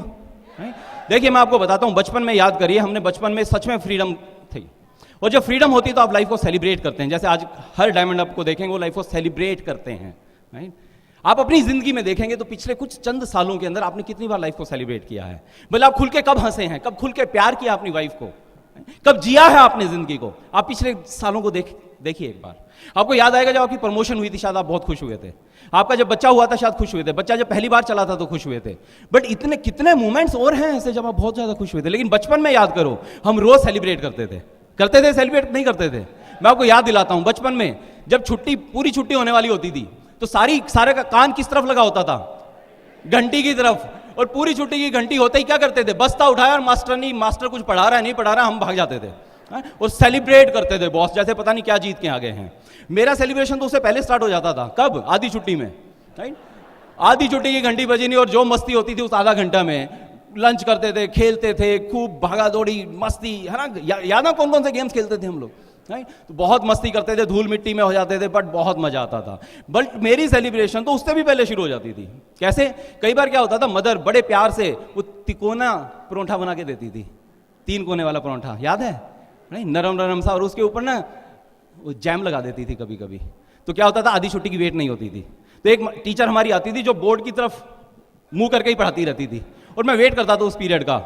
राइट। देखिए, मैं आपको बताता हूँ, बचपन में याद करिए, हमने बचपन में सच में फ्रीडम थी। और जब फ्रीडम होती तो आप लाइफ को सेलिब्रेट करते हैं। जैसे आज हर डायमंड अप को देखेंगे, वो लाइफ को सेलिब्रेट करते हैं, राइट। आप अपनी जिंदगी में देखेंगे तो पिछले कुछ चंद सालों के अंदर आपने कितनी बार लाइफ को सेलिब्रेट किया है। मतलब आप खुल के कब हंसे हैं, कब खुल के प्यार किया अपनी वाइफ को, कब जिया है आपने जिंदगी को। आप पिछले सालों को देखिए एक बार। आपको याद आएगा जब आपकी प्रमोशन हुई थी, शायद आप बहुत खुश हुए थे। आपका जब बच्चा हुआ था, शायद खुश हुए थे। बच्चा जब पहली बार चला था तो खुश हुए थे। बट इतने कितने मोमेंट्स और हैं ऐसे जब आप बहुत ज्यादा खुश हुए थे। लेकिन बचपन में याद करो, हम रोज सेलिब्रेट करते थे, सेलिब्रेट नहीं करते थे। मैं आपको याद दिलाता हूं, बचपन में जब पूरी छुट्टी होने वाली होती थी तो सारे का कान किस तरफ लगा होता था, घंटी की तरफ। और पूरी छुट्टी की घंटी होते ही क्या करते थे, बस्ता उठाया और मास्टर कुछ पढ़ा रहा है नहीं पढ़ा रहा, हम भाग जाते थे और सेलिब्रेट करते थे बॉस, जैसे पता नहीं क्या जीत के आ गए हैं। मेरा सेलिब्रेशन तो उससे पहले स्टार्ट हो जाता था। कब? आधी छुट्टी में, राइट। आधी छुट्टी की घंटी बजी नहीं और जो मस्ती होती थी उस आधा घंटा में लंच करते थे, खेलते थे, खूब भागा दौड़ी मस्ती, है ना। याद ना कौन कौन से गेम्स खेलते थे हम लोग, राइट। तो बहुत मस्ती करते थे, धूल मिट्टी में हो जाते थे, बट बहुत मजा आता था। बट मेरी सेलिब्रेशन तो उससे भी पहले शुरू हो जाती थी। कैसे? कई बार क्या होता था, मदर बड़े प्यार से वो तिकोना परोंठा बना के देती थी, 3 कोने वाला परोंठा, याद है, नहीं, नरम नरम सा, और उसके ऊपर ना वो जैम लगा देती थी कभी कभी। तो क्या होता था, आधी छुट्टी की वेट नहीं होती थी। तो एक टीचर हमारी आती थी जो बोर्ड की तरफ मुंह करके ही पढ़ाती रहती थी और मैं वेट करता था उस पीरियड का।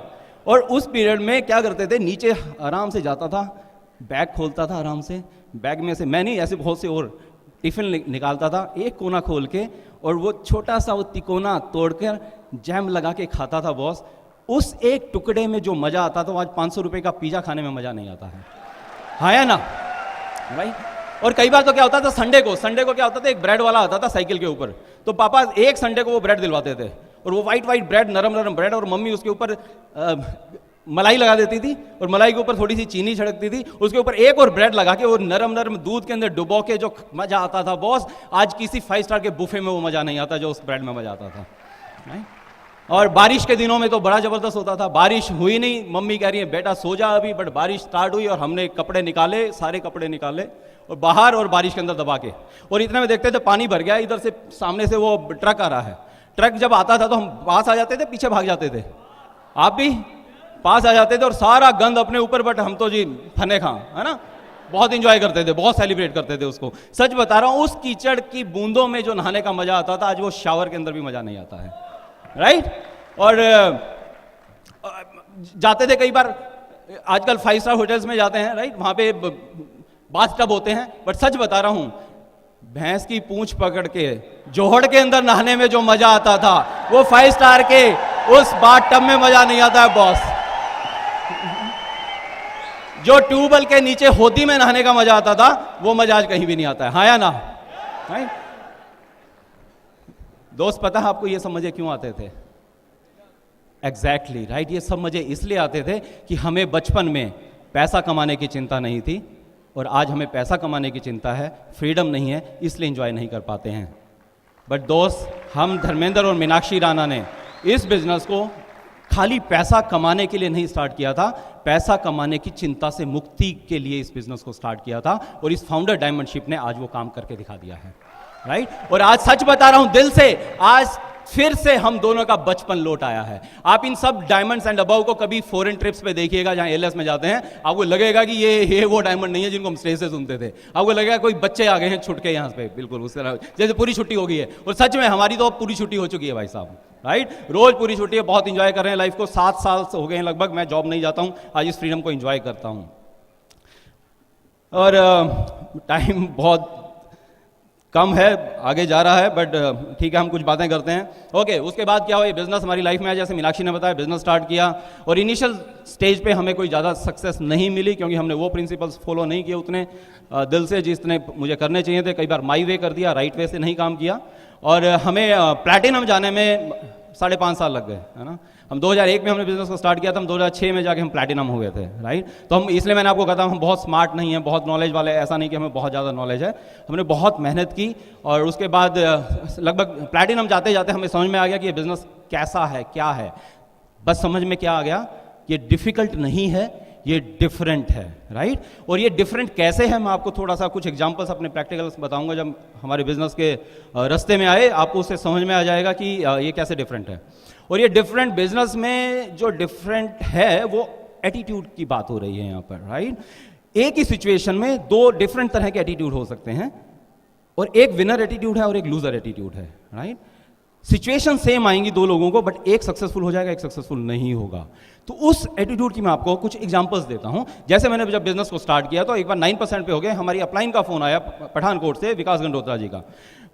और उस पीरियड में क्या करते थे, नीचे आराम से जाता था, बैग खोलता था आराम से, बैग में से मैं नहीं, ऐसे बहुत से और टिफिन निकालता था, एक कोना खोल के और वो छोटा सा वो तिकोना तोड़कर जैम लगा के खाता था बॉस। उस एक टुकड़े में जो मजा आता था, वो आज 500 रुपए का पिज्जा खाने में मजा नहीं आता है, हाँ या ना, राइट। और कई बार तो क्या होता था, संडे को क्या होता था, एक ब्रेड वाला आता था साइकिल के ऊपर, तो पापा एक संडे को वो ब्रेड दिलवाते थे, और वो वाइट ब्रेड, नरम ब्रेड, और मम्मी उसके ऊपर मलाई लगा देती थी, और मलाई के ऊपर थोड़ी सी चीनी छिड़कती थी, उसके ऊपर एक और ब्रेड लगा के, वो नरम दूध के अंदर डुबो के जो मजा आता था बॉस, आज किसी 5 स्टार के बुफे में वो मजा नहीं आता जो उस ब्रेड में मजा आता था। नहीं? और बारिश के दिनों में तो बड़ा जबरदस्त होता था। बारिश हुई नहीं, मम्मी कह रही है बेटा सो जा अभी, बट बारिश स्टार्ट हुई और हमने कपड़े निकाले, सारे कपड़े निकाले और बाहर, और बारिश के अंदर दबा के, और इतने में देखते थे पानी भर गया, इधर से सामने से वो ट्रक आ रहा है। ट्रक जब आता था तो हम पास आ जाते थे, पीछे भाग जाते थे, आप भी पास आ जाते थे, और सारा गंद अपने ऊपर, बट हम तो जी फने खां, है ना, बहुत इंजॉय करते थे, बहुत सेलिब्रेट करते थे उसको। सच बता रहा हूं, उस कीचड़ की बूंदों में जो नहाने का मजा आता था, आज वो शावर के अंदर भी मजा नहीं आता है। राइट? और जाते थे कई बार, आजकल 5 स्टार होटल्स में जाते हैं, राइट, वहां पे बाथ टब होते हैं, बट सच बता रहा हूं, भैंस की पूंछ पकड़ के जोहड़ के अंदर नहाने में जो मजा आता था, वो 5 स्टार के उस बाथ टब में मजा नहीं आता है बॉस। जो ट्यूबवेल के नीचे होदी में नहाने का मजा आता था, वो मजा आज कहीं भी नहीं आता है। हाँ या ना? राइट? दोस्त, पता है आपको ये सब मजे क्यों आते थे? एग्जैक्टली राइट, ये सब मजे इसलिए आते थे कि हमें बचपन में पैसा कमाने की चिंता नहीं थी, और आज हमें पैसा कमाने की चिंता है, फ्रीडम नहीं है, इसलिए एंजॉय नहीं कर पाते हैं। बट दोस्त, हम धर्मेंद्र और मीनाक्षी राणा ने इस बिजनेस को खाली पैसा कमाने के लिए नहीं स्टार्ट किया था, पैसा कमाने की चिंता से मुक्ति के लिए इस बिजनेस को स्टार्ट किया था, और इस फाउंडर डायमंडशिप ने आज वो काम करके दिखा दिया है। राइट? और आज सच बता रहा हूं दिल से, आज फिर से हम दोनों का बचपन लौट आया है। आप इन सब डायमंड्स एंड अबव को कभी फॉरेन ट्रिप्स पे देखिएगा, जहां एलएस में जाते हैं, आपको लगेगा कि ये वो डायमंड नहीं है जिनको हम स्टेज से सुनते थे। आपको लगेगा कोई बच्चे आ गए हैं छुट के यहाँ पे, बिल्कुल उस तरह, जैसे पूरी छुट्टी हो गई है। और सच में हमारी तो पूरी छुट्टी हो चुकी है भाई साहब। राइट? रोज पूरी छुट्टी है, बहुत इंजॉय कर रहे हैं लाइफ को। 7 साल हो गए हैं लगभग, मैं जॉब नहीं जाता हूँ, आज इस फ्रीडम को इंजॉय करता हूँ। और टाइम बहुत कम है, आगे जा रहा है, बट ठीक है, हम कुछ बातें करते हैं। ओके, उसके बाद क्या हुआ, ये बिजनेस हमारी लाइफ में आया, जैसे मीनाक्षी ने बताया, बिजनेस स्टार्ट किया, और इनिशियल स्टेज पे हमें कोई ज़्यादा सक्सेस नहीं मिली, क्योंकि हमने वो प्रिंसिपल्स फॉलो नहीं किए उतने दिल से जितने मुझे करने चाहिए थे। कई बार माई वे कर दिया, राइट वे से नहीं काम किया, और हमें प्लैटिनम जाने में 5.5 साल लग गए, है ना। हम 2001 में हमने बिजनेस को स्टार्ट किया था, हम 2006 में जाके हम प्लैटिनम हो गए थे। राइट? तो हम, इसलिए मैंने आपको कहा था हम बहुत स्मार्ट नहीं हैं, बहुत नॉलेज वाले, ऐसा नहीं कि हमें बहुत ज़्यादा नॉलेज है। हमने बहुत मेहनत की, और उसके बाद लगभग प्लैटिनम जाते जाते हमें समझ में आ गया कि ये बिजनेस कैसा है, क्या है। बस समझ में क्या आ गया, ये डिफिकल्ट नहीं है, ये डिफरेंट है। राइट? और ये डिफरेंट कैसे है, मैं आपको थोड़ा सा कुछ एग्जांपल्स अपने प्रैक्टिकल्स बताऊंगा। जब हमारे बिजनेस के रास्ते में आए, आपको उससे समझ में आ जाएगा कि ये कैसे डिफरेंट है। और ये डिफरेंट बिजनेस में जो डिफरेंट है, वो एटीट्यूड की बात हो रही है यहाँ पर। राइट? एक ही सिचुएशन में 2 डिफरेंट तरह के एटीट्यूड हो सकते हैं, और एक विनर एटीट्यूड है और एक लूजर एटीट्यूड है। राइट? सिचुएशन सेम आएंगी 2 लोगों को, बट एक सक्सेसफुल हो जाएगा, एक सक्सेसफुल नहीं होगा। तो उस एटीट्यूड की मैं आपको कुछ एग्जांपल्स देता हूं। जैसे मैंने जब बिजनेस को स्टार्ट किया तो एक बार 9% पे हो गए, हमारी अपलाइन का फोन आया पठानकोट से, विकास गंडोत्रा जी का।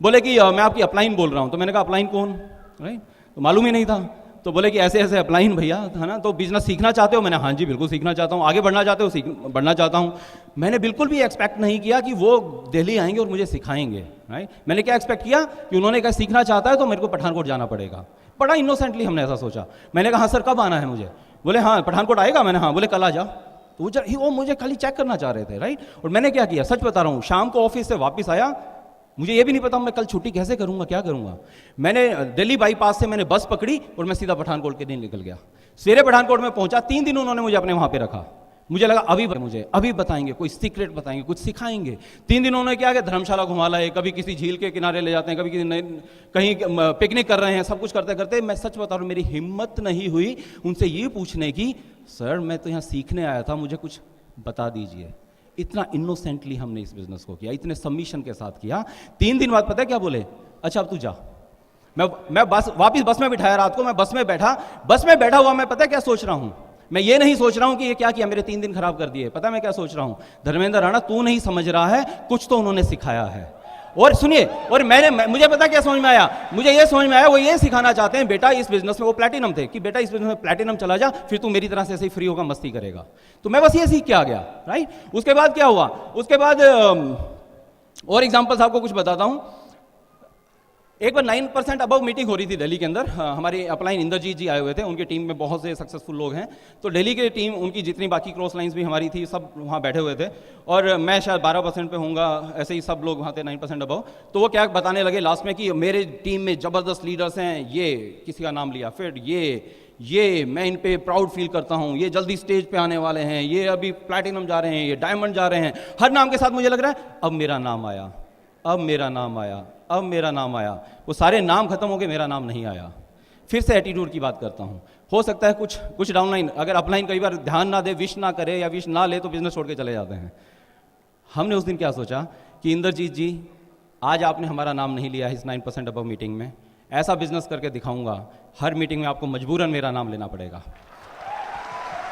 बोले कि मैं आपकी अपलाइन बोल रहा हूं। तो मैंने कहा अपलाइन कौन? राइट? तो मालूम ही नहीं था। तो बोले कि ऐसे ऐसे अपलाइन भैया, है ना, तो बिजनेस सीखना चाहते हो? मैंने हाँ जी बिल्कुल सीखना चाहता हूँ। आगे बढ़ना चाहते हो? बढ़ना चाहता हूँ। मैंने बिल्कुल भी एक्सपेक्ट नहीं किया कि वो दिल्ली आएंगे और मुझे सिखाएंगे। राइट? मैंने क्या एक्सपेक्ट किया कि उन्होंने कहा सीखना चाहता है तो मेरे को पठानकोट जाना पड़ेगा। बड़ा इनोसेंटली हमने ऐसा सोचा। मैंने कहा हाँ सर, कब आना है मुझे? बोले हाँ पठानकोट आएगा। मैंने हाँ। बोले कल आ जा। तो वो मुझे खाली चेक करना चाह रहे थे। राइट? और मैंने क्या किया, सच बता रहा हूँ, शाम को ऑफिस से वापस आया, मुझे ये भी नहीं पता मैं कल छुट्टी कैसे करूंगा, क्या करूंगा। मैंने दिल्ली बाईपास से मैंने बस पकड़ी और मैं सीधा पठानकोट के दिन निकल गया। सवेरे पठानकोट में पहुंचा, 3 दिन उन्होंने मुझे अपने वहां पे रखा। मुझे लगा अभी बताएंगे, कोई सीक्रेट बताएंगे, कुछ सिखाएंगे। 3 दिन उन्होंने क्या, धर्मशाला घुमा लाए, कभी किसी झील के किनारे ले जाते हैं, कभी कहीं पिकनिक कर रहे हैं। सब कुछ करते करते मैं सच बता रहा हूं, मेरी हिम्मत नहीं हुई उनसे ये पूछने की, सर मैं तो यहाँ सीखने आया था, मुझे कुछ बता दीजिए। इतना इनोसेंटली हमने इस बिजनेस को किया, इतने सबमिशन के साथ किया। 3 दिन बाद पता है क्या बोले, अच्छा अब तू जा। मैं वापिस बस में बिठाया, रात को मैं बस में बैठा हुआ मैं पता है क्या सोच रहा हूं, मैं ये नहीं सोच रहा हूं कि ये क्या किया, मेरे 3 दिन खराब कर दिए। पता है मैं क्या सोच रहा हूं, धर्मेंद्र राणा तू नहीं समझ रहा है, कुछ तो उन्होंने सिखाया है। और सुनिए, और मुझे पता क्या समझ में आया, मुझे ये समझ में आया, वो ये सिखाना चाहते हैं बेटा इस बिजनेस में, वो प्लैटिनम थे, कि बेटा इस बिजनेस में प्लैटिनम चला जा, फिर तू मेरी तरह से ऐसे ही फ्री होगा, मस्ती करेगा। तो मैं बस ये सीख के आ गया। राइट? उसके बाद क्या हुआ, उसके बाद और एग्जाम्पल्स आपको कुछ बताता हूं। एक बार 9% अबव मीटिंग हो रही थी दिल्ली के अंदर। हमारे अपलाइन इंद्रजीत जी आए हुए थे, उनकी टीम में बहुत से सक्सेसफुल लोग हैं। तो दिल्ली की टीम, उनकी जितनी बाकी क्रॉस लाइंस भी हमारी थी, सब वहाँ बैठे हुए थे और मैं शायद 12% पे होऊंगा, ऐसे ही सब लोग वहाँ थे 9% अबव। तो वो क्या बताने लगे लास्ट में कि मेरे टीम में ज़बरदस्त लीडर्स हैं, ये किसी का नाम लिया, फिर ये मैं इन पे प्राउड फील करता हूँ, ये जल्दी स्टेज पे आने वाले हैं, ये अभी प्लैटिनम जा रहे हैं, ये डायमंड जा रहे हैं। हर नाम के साथ मुझे लग रहा है अब मेरा नाम आया, अब मेरा नाम आया, अब मेरा नाम आया। वो सारे नाम खत्म हो गए, मेरा नाम नहीं आया। फिर से एटीट्यूड की बात करता हूँ। हो सकता है कुछ डाउनलाइन, अगर अपलाइन कई बार ध्यान ना दे, विश ना करे या विश ना ले तो बिजनेस छोड़ के चले जाते हैं। हमने उस दिन क्या सोचा कि इंद्रजीत जी, आज आपने हमारा नाम नहीं लिया है इस 9% अबव मीटिंग में, ऐसा बिजनेस करके दिखाऊंगा, हर मीटिंग में आपको मजबूरन मेरा नाम लेना पड़ेगा।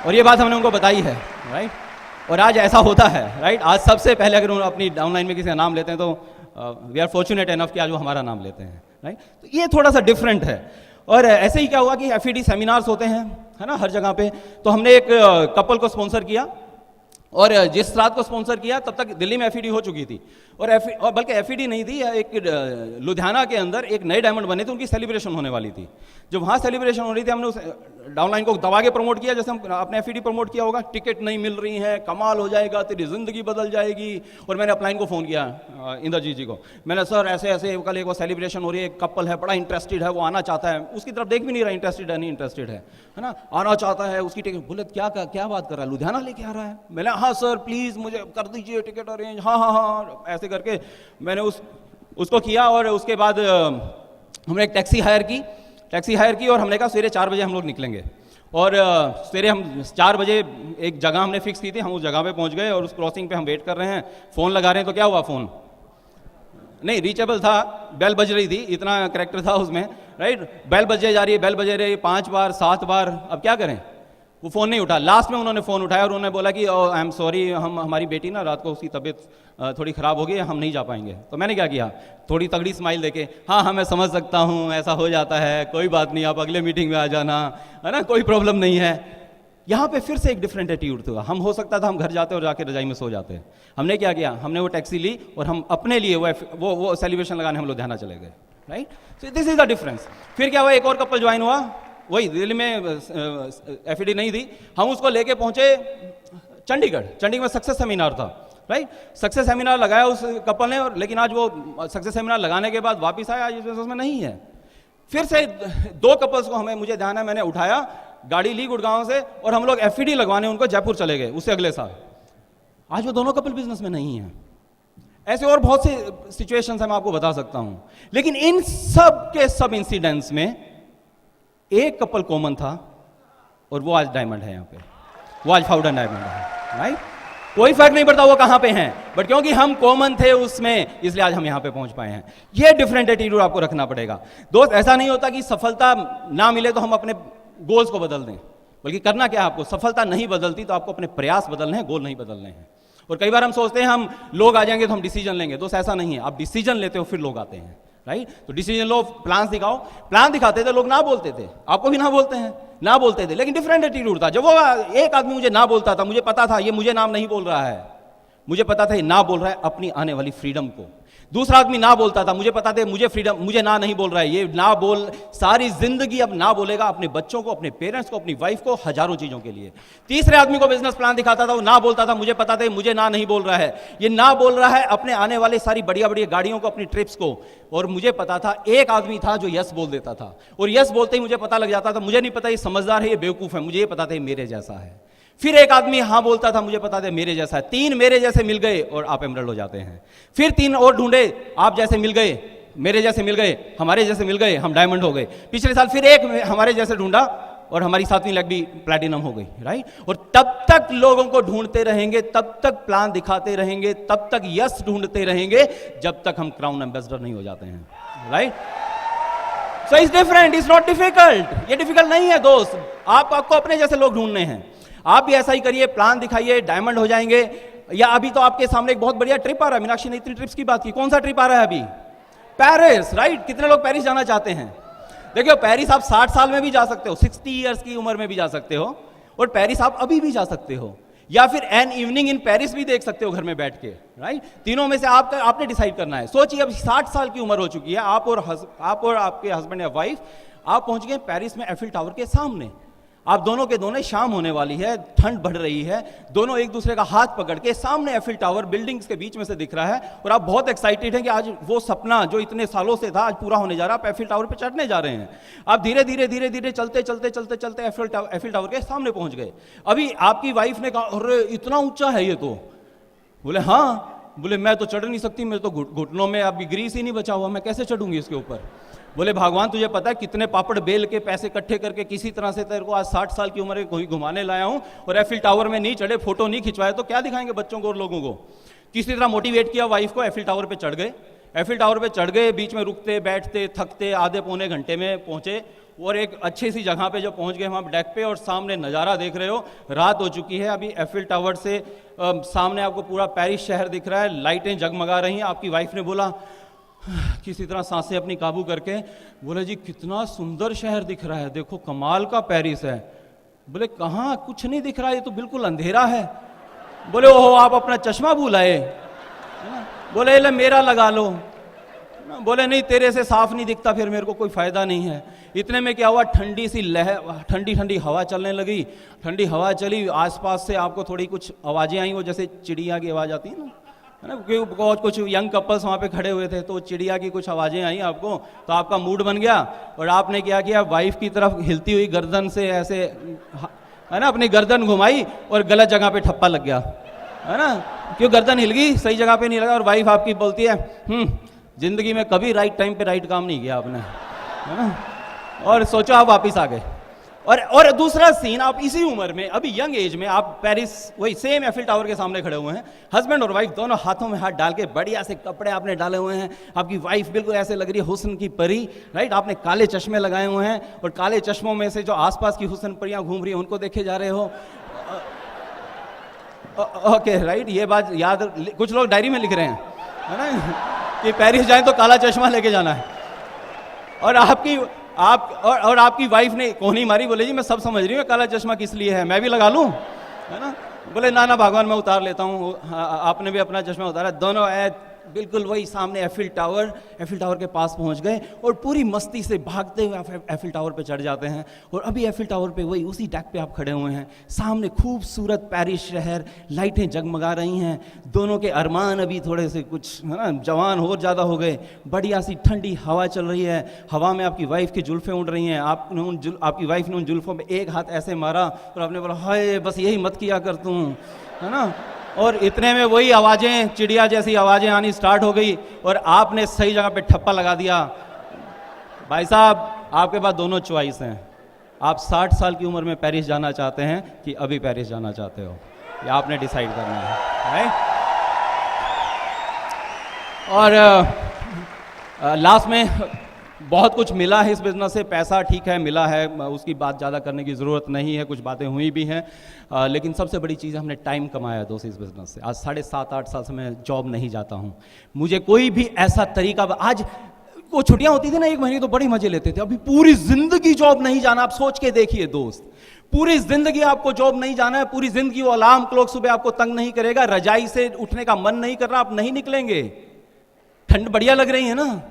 और ये बात हमने उनको बताई है, राइट। और आज ऐसा होता है, राइट। आज सबसे पहले अगर उन्होंने अपनी डाउनलाइन में किसी का नाम लेते हैं तो वी आर फॉर्चुनेट एनफ कि आज वो हमारा नाम लेते हैं, राइट। तो ये थोड़ा सा डिफरेंट है। और ऐसे ही क्या हुआ कि FED सेमिनार्स होते हैं, है ना, हर जगह पे। तो हमने एक कपल को स्पॉन्सर किया और जिस रात को स्पॉन्सर किया तब तक दिल्ली में FED हो चुकी थी। और बल्कि FED नहीं थी, एक लुधियाना के अंदर एक नए डायमंड बने थे, उनकी सेलिब्रेशन होने वाली थी। जब वहाँ सेलिब्रेशन हो रही थी, हमने उस डाउनलाइन को दबा के प्रमोट किया, जैसे हम अपने FED प्रमोट किया होगा, टिकट नहीं मिल रही है, कमाल हो जाएगा, तेरी जिंदगी बदल जाएगी। और मैंने अपलाइन को फ़ोन किया, इंद्रजीत जी को, मैंने सर ऐसे ऐसे कल एक सेलिब्रेशन हो रही है, एक कपल है, बड़ा इंटरेस्टेड है, वो आना चाहता है। उसकी तरफ देख भी नहीं रहा, इंटरेस्टेड है नहीं इंटरेस्टेड है ना, आना चाहता है, उसकी टिकट। बोले क्या बात कर रहा है, लुधियाना लेके आ रहा है। मैंने हाँ सर प्लीज़ मुझे कर दीजिए टिकट अरेंज, हाँ ऐसे करके मैंने उसको किया। और उसके बाद हमने एक टैक्सी हायर की और हमने कहा सवेरे 4 बजे हम लोग निकलेंगे। और सवेरे हम 4 बजे एक जगह हमने फिक्स की थी, हम उस जगह पे पहुंच गए और उस क्रॉसिंग पे हम वेट कर रहे हैं, फ़ोन लगा रहे हैं। तो क्या हुआ, फ़ोन नहीं रीचेबल था, बेल बज रही थी, इतना करेक्टर था उसमें, राइट। बेल बजे जा रही है, बेल बजे रही 5 बार 7 बार, अब क्या करें, वो फ़ोन नहीं उठा। लास्ट में उन्होंने फ़ोन उठाया और उन्होंने बोला कि आई एम सॉरी, हमारी बेटी ना रात को उसकी तबीयत थोड़ी ख़राब हो गई है, हम नहीं जा पाएंगे। तो मैंने क्या किया, थोड़ी तगड़ी स्माइल देके, हाँ मैं समझ सकता हूँ, ऐसा हो जाता है, कोई बात नहीं, आप अगले मीटिंग में आ जाना, है ना, कोई प्रॉब्लम नहीं है। यहाँ पे फिर से एक डिफरेंट एटीट्यूड था। हम हो सकता था हम घर जाते और जाके रजाई में सो जाते। हमने क्या किया, हमने वो टैक्सी ली और हम अपने लिए वो सेलिब्रेशन लगाने हम लुधियाना चले गए, right. So this is the difference. फिर क्या हुआ, एक और कपल ज्वाइन हुआ, वही दिल्ली में FED नहीं थी, हम उसको लेके पहुंचे चंडीगढ़ में सक्सेस सेमिनार था, राइट। सक्सेस सेमिनार लगाया उस कपल ने, और लेकिन आज वो सक्सेस सेमिनार लगाने के बाद वापस आया, आज इस बिजनेस में नहीं है। फिर से 2 कपल्स को मुझे ध्यान है, मैंने उठाया, गाड़ी ली गुड़गांव से और हम लोग FED लगवाने उनको जयपुर चले गए उससे अगले साल। आज वो दोनों कपल बिजनेस में नहीं है। ऐसे और बहुत से सिचुएशंस है, मैं आपको बता सकता हूं। लेकिन इन सब के सब इंसिडेंट्स में एक कपल कॉमन था और वो आज डायमंड है, यहाँ पे वो आज फाउंडर डायमंड है, राइट। कोई फर्क नहीं पड़ता वो कहां पे हैं, बट क्योंकि हम कॉमन थे उसमें, इसलिए आज हम यहां पे पहुंच पाए हैं। ये डिफरेंट एटीट्यूड आपको रखना पड़ेगा दोस्त। ऐसा नहीं होता कि सफलता ना मिले तो हम अपने गोल्स को बदल दें, बल्कि करना क्या है, आपको सफलता नहीं बदलती तो आपको अपने प्रयास बदलने हैं, गोल नहीं बदलने हैं। और कई बार हम सोचते हैं हम लोग आ जाएंगे तो हम डिसीजन लेंगे, दोस्त ऐसा नहीं है। आप डिसीजन लेते हो फिर लोग आते हैं, राइट। तो डिसीजन लो, प्लान दिखाओ। प्लान दिखाते थे लोग ना बोलते थे, आपको भी ना बोलते थे, लेकिन डिफरेंट एटीट्यूड था। जब वो एक आदमी मुझे ना बोलता था, मुझे पता था ये मुझे नाम नहीं बोल रहा है, मुझे पता था ये ना बोल रहा है अपनी आने वाली फ्रीडम को। दूसरा आदमी ना बोलता था, मुझे पता था मुझे फ्रीडम, मुझे ना नहीं बोल रहा है, ये ना बोल सारी जिंदगी अब ना बोलेगा अपने बच्चों को, अपने पेरेंट्स को, अपनी वाइफ को, हजारों चीजों के लिए। तीसरे आदमी को बिजनेस प्लान दिखाता था, वो ना बोलता था, मुझे पता था मुझे ना नहीं बोल रहा है, ये ना बोल रहा है अपने आने वाले सारी बढ़िया बढ़िया गाड़ियों को, अपनी ट्रिप्स को। और मुझे पता था एक आदमी था जो यस बोल देता था, और यस बोलते ही मुझे पता लग जाता था, मुझे नहीं पता ये समझदार है ये बेवकूफ है, मुझे ये पता था ये मेरे जैसा है। फिर एक आदमी हाँ बोलता था, मुझे पता था मेरे जैसा है। 3 मेरे जैसे मिल गए और आप एमरल्ड हो जाते हैं। फिर 3 और ढूंढे, आप जैसे मिल गए, मेरे जैसे मिल गए, हमारे जैसे मिल गए, हम डायमंड हो गए। पिछले साल फिर एक हमारे जैसे ढूंढा और हमारी 7वीं लेग भी प्लैटिनम हो गई, राइट। और तब तक लोगों को ढूंढते रहेंगे, तब तक प्लान दिखाते रहेंगे, तब तक यस ढूंढते रहेंगे, जब तक हम क्राउन एम्बेसडर नहीं हो जाते हैं, right. So it's different, it's not difficult. ये डिफिकल्ट नहीं है दोस्त, आपको अपने जैसे लोग ढूंढने हैं। आप भी ऐसा ही करिए, प्लान दिखाइए, डायमंड हो जाएंगे। या अभी तो आपके सामने एक बहुत बढ़िया ट्रिप आ रहा है, मीनाक्षी ने इतनी ट्रिप्स की बात की, कौन सा ट्रिप आ रहा है अभी? Paris, right. कितने लोग पेरिस जाना चाहते हैं? देखिए पेरिस आप 60 साल में भी जा सकते हो, 60 ईयर्स की उम्र में भी जा सकते हो, और पेरिस आप अभी भी जा सकते हो। या फिर एन इवनिंग इन पेरिस भी देख सकते हो घर में बैठ के, राइट। तीनों में से आपने डिसाइड करना है। सोचिए अब 60 साल की उम्र हो चुकी है, आप और आपके हस्बैंड या वाइफ आप पहुंच गए पेरिस में एफिल टावर के सामने। आप दोनों के दोनों, शाम होने वाली है, ठंड बढ़ रही है, दोनों एक दूसरे का हाथ पकड़ के सामने एफिल टावर बिल्डिंग्स के बीच में से दिख रहा है और आप बहुत एक्साइटेड हैं कि आज वो सपना जो इतने सालों से था आज पूरा होने जा रहा है। आप एफिल टावर पे चढ़ने जा रहे हैं। आप धीरे धीरे धीरे धीरे चलते चलते चलते चलते एफिल टावर के सामने पहुंच गए। अभी आपकी वाइफ ने कहा, अरे इतना ऊंचा है ये तो। बोले हाँ, बोले मैं तो चढ़ नहीं सकती, मेरे तो घुटनों में अभी ग्रीस ही नहीं बचा हुआ, मैं कैसे चढ़ूंगी इसके ऊपर। बोले भगवान तुझे पता है कितने पापड़ बेल के पैसे इकट्ठे करके किसी तरह से तेरे को आज 60 साल की उम्र में कोई घुमाने लाया हूं और एफिल टावर में नहीं चढ़े, फोटो नहीं खिंचवाए तो क्या दिखाएंगे बच्चों को और लोगों को। किसी तरह मोटिवेट किया वाइफ को, एफिल टावर पे चढ़ गए। एफिल टावर पे चढ़ गए, बीच में रुकते बैठते थकते आधे पौने घंटे में पहुंचे और एक अच्छी सी जगह पे जो पहुंच गए वहां डेक पे, और सामने नज़ारा देख रहे हो, रात हो चुकी है। अभी एफिल टावर से सामने आपको पूरा पेरिस शहर दिख रहा है, लाइटें जगमगा रही हैं। आपकी वाइफ ने बोला किसी तरह सांसें अपनी काबू करके, बोले जी कितना सुंदर शहर दिख रहा है, देखो कमाल का पेरिस है। बोले कहाँ, कुछ नहीं दिख रहा है, ये तो बिल्कुल अंधेरा है। बोले ओहो आप अपना चश्मा भूल आए। बोले ले मेरा लगा लो। बोले नहीं तेरे से साफ नहीं दिखता, फिर मेरे को कोई फायदा नहीं है। इतने में क्या हुआ, ठंडी सी लहर, ठंडी ठंडी हवा चलने लगी। ठंडी हवा चली, आसपास से आपको थोड़ी कुछ आवाजें आई, वो जैसे चिड़िया की आवाज आती है ना, है ना, क्योंकि बहुत कुछ यंग कपल्स वहाँ पे खड़े हुए थे, तो चिड़िया की कुछ आवाजें आई आपको, तो आपका मूड बन गया और आपने क्या किया, वाइफ की तरफ हिलती हुई गर्दन से ऐसे, है ना, अपनी गर्दन घुमाई और गलत जगह पे ठप्पा लग गया, है ना, क्यों गर्दन हिल गई, सही जगह पे नहीं लगा। और वाइफ आपकी बोलती है जिंदगी में कभी राइट टाइम पे राइट काम नहीं किया आपने, है ना, और सोचो आप वापिस आ गए। और दूसरा सीन, आप इसी उम्र में अभी यंग एज में आप पेरिस वही सेम एफिल टावर के सामने खड़े हुए हैं, हस्बैंड और वाइफ दोनों हाथों में हाथ डाल के, बढ़िया से कपड़े आपने डाले हुए हैं, आपकी वाइफ बिल्कुल ऐसे लग रही है हुस्न की परी, राइट। आपने काले चश्मे लगाए हुए हैं और काले चश्मों में से जो आसपास की हुस्न परियां घूम रही हैं उनको देखे जा रहे हो। ओके राइट, ये बात याद, कुछ लोग डायरी में लिख रहे हैं, है ना, कि पेरिस जाए तो काला चश्मा लेके जाना है। और आपकी वाइफ ने कोहनी मारी, बोले जी मैं सब समझ रही हूँ, काला चश्मा किस लिए है, मैं भी लगा लूँ, है ना। बोले ना भगवान मैं उतार लेता हूँ, आपने भी अपना चश्मा उतारा। दोनों बिल्कुल वही सामने एफिल टावर के पास पहुंच गए और पूरी मस्ती से भागते हुए एफिल टावर पे चढ़ जाते हैं। और अभी एफिल टावर पे वही उसी डेक पे आप खड़े हुए हैं, सामने खूबसूरत पेरिस शहर, लाइटें जगमगा रही हैं। दोनों के अरमान अभी थोड़े से कुछ, है ना, जवान और ज़्यादा हो गए। बढ़िया सी ठंडी हवा चल रही है, हवा में आपकी वाइफ की जुल्फें उड़ रही हैं। आपकी वाइफ ने उन जुल्फों में एक हाथ ऐसे मारा और आपने बोला हाय बस यही मत किया कर तू, है ना। और इतने में वही आवाजें, चिड़िया जैसी आवाजें आनी स्टार्ट हो गई और आपने सही जगह पे ठप्पा लगा दिया। भाई साहब आपके पास दोनों चॉइस हैं, आप 60 साल की उम्र में पेरिस जाना चाहते हैं कि अभी पेरिस जाना चाहते हो, ये आपने डिसाइड करना है, राइट। और लास्ट में बहुत कुछ मिला है इस बिजनेस से, पैसा ठीक है मिला है, उसकी बात ज़्यादा करने की ज़रूरत नहीं है, कुछ बातें हुई भी हैं, लेकिन सबसे बड़ी चीज़ हमने टाइम कमाया दोस्त इस बिजनेस से। आज 7.5-8 साल से मैं जॉब नहीं जाता हूँ। मुझे कोई भी ऐसा तरीका, आज वो छुट्टियाँ होती थी ना 1 महीने, तो बड़ी मजे लेते थे, अभी पूरी जिंदगी जॉब नहीं जाना। आप सोच के देखिए दोस्त, पूरी जिंदगी आपको जॉब नहीं जाना है, पूरी जिंदगी वो अलार्म क्लॉक सुबह आपको तंग नहीं करेगा, रजाई से उठने का मन नहीं कर रहा, आप नहीं निकलेंगे, ठंड बढ़िया लग रही है ना,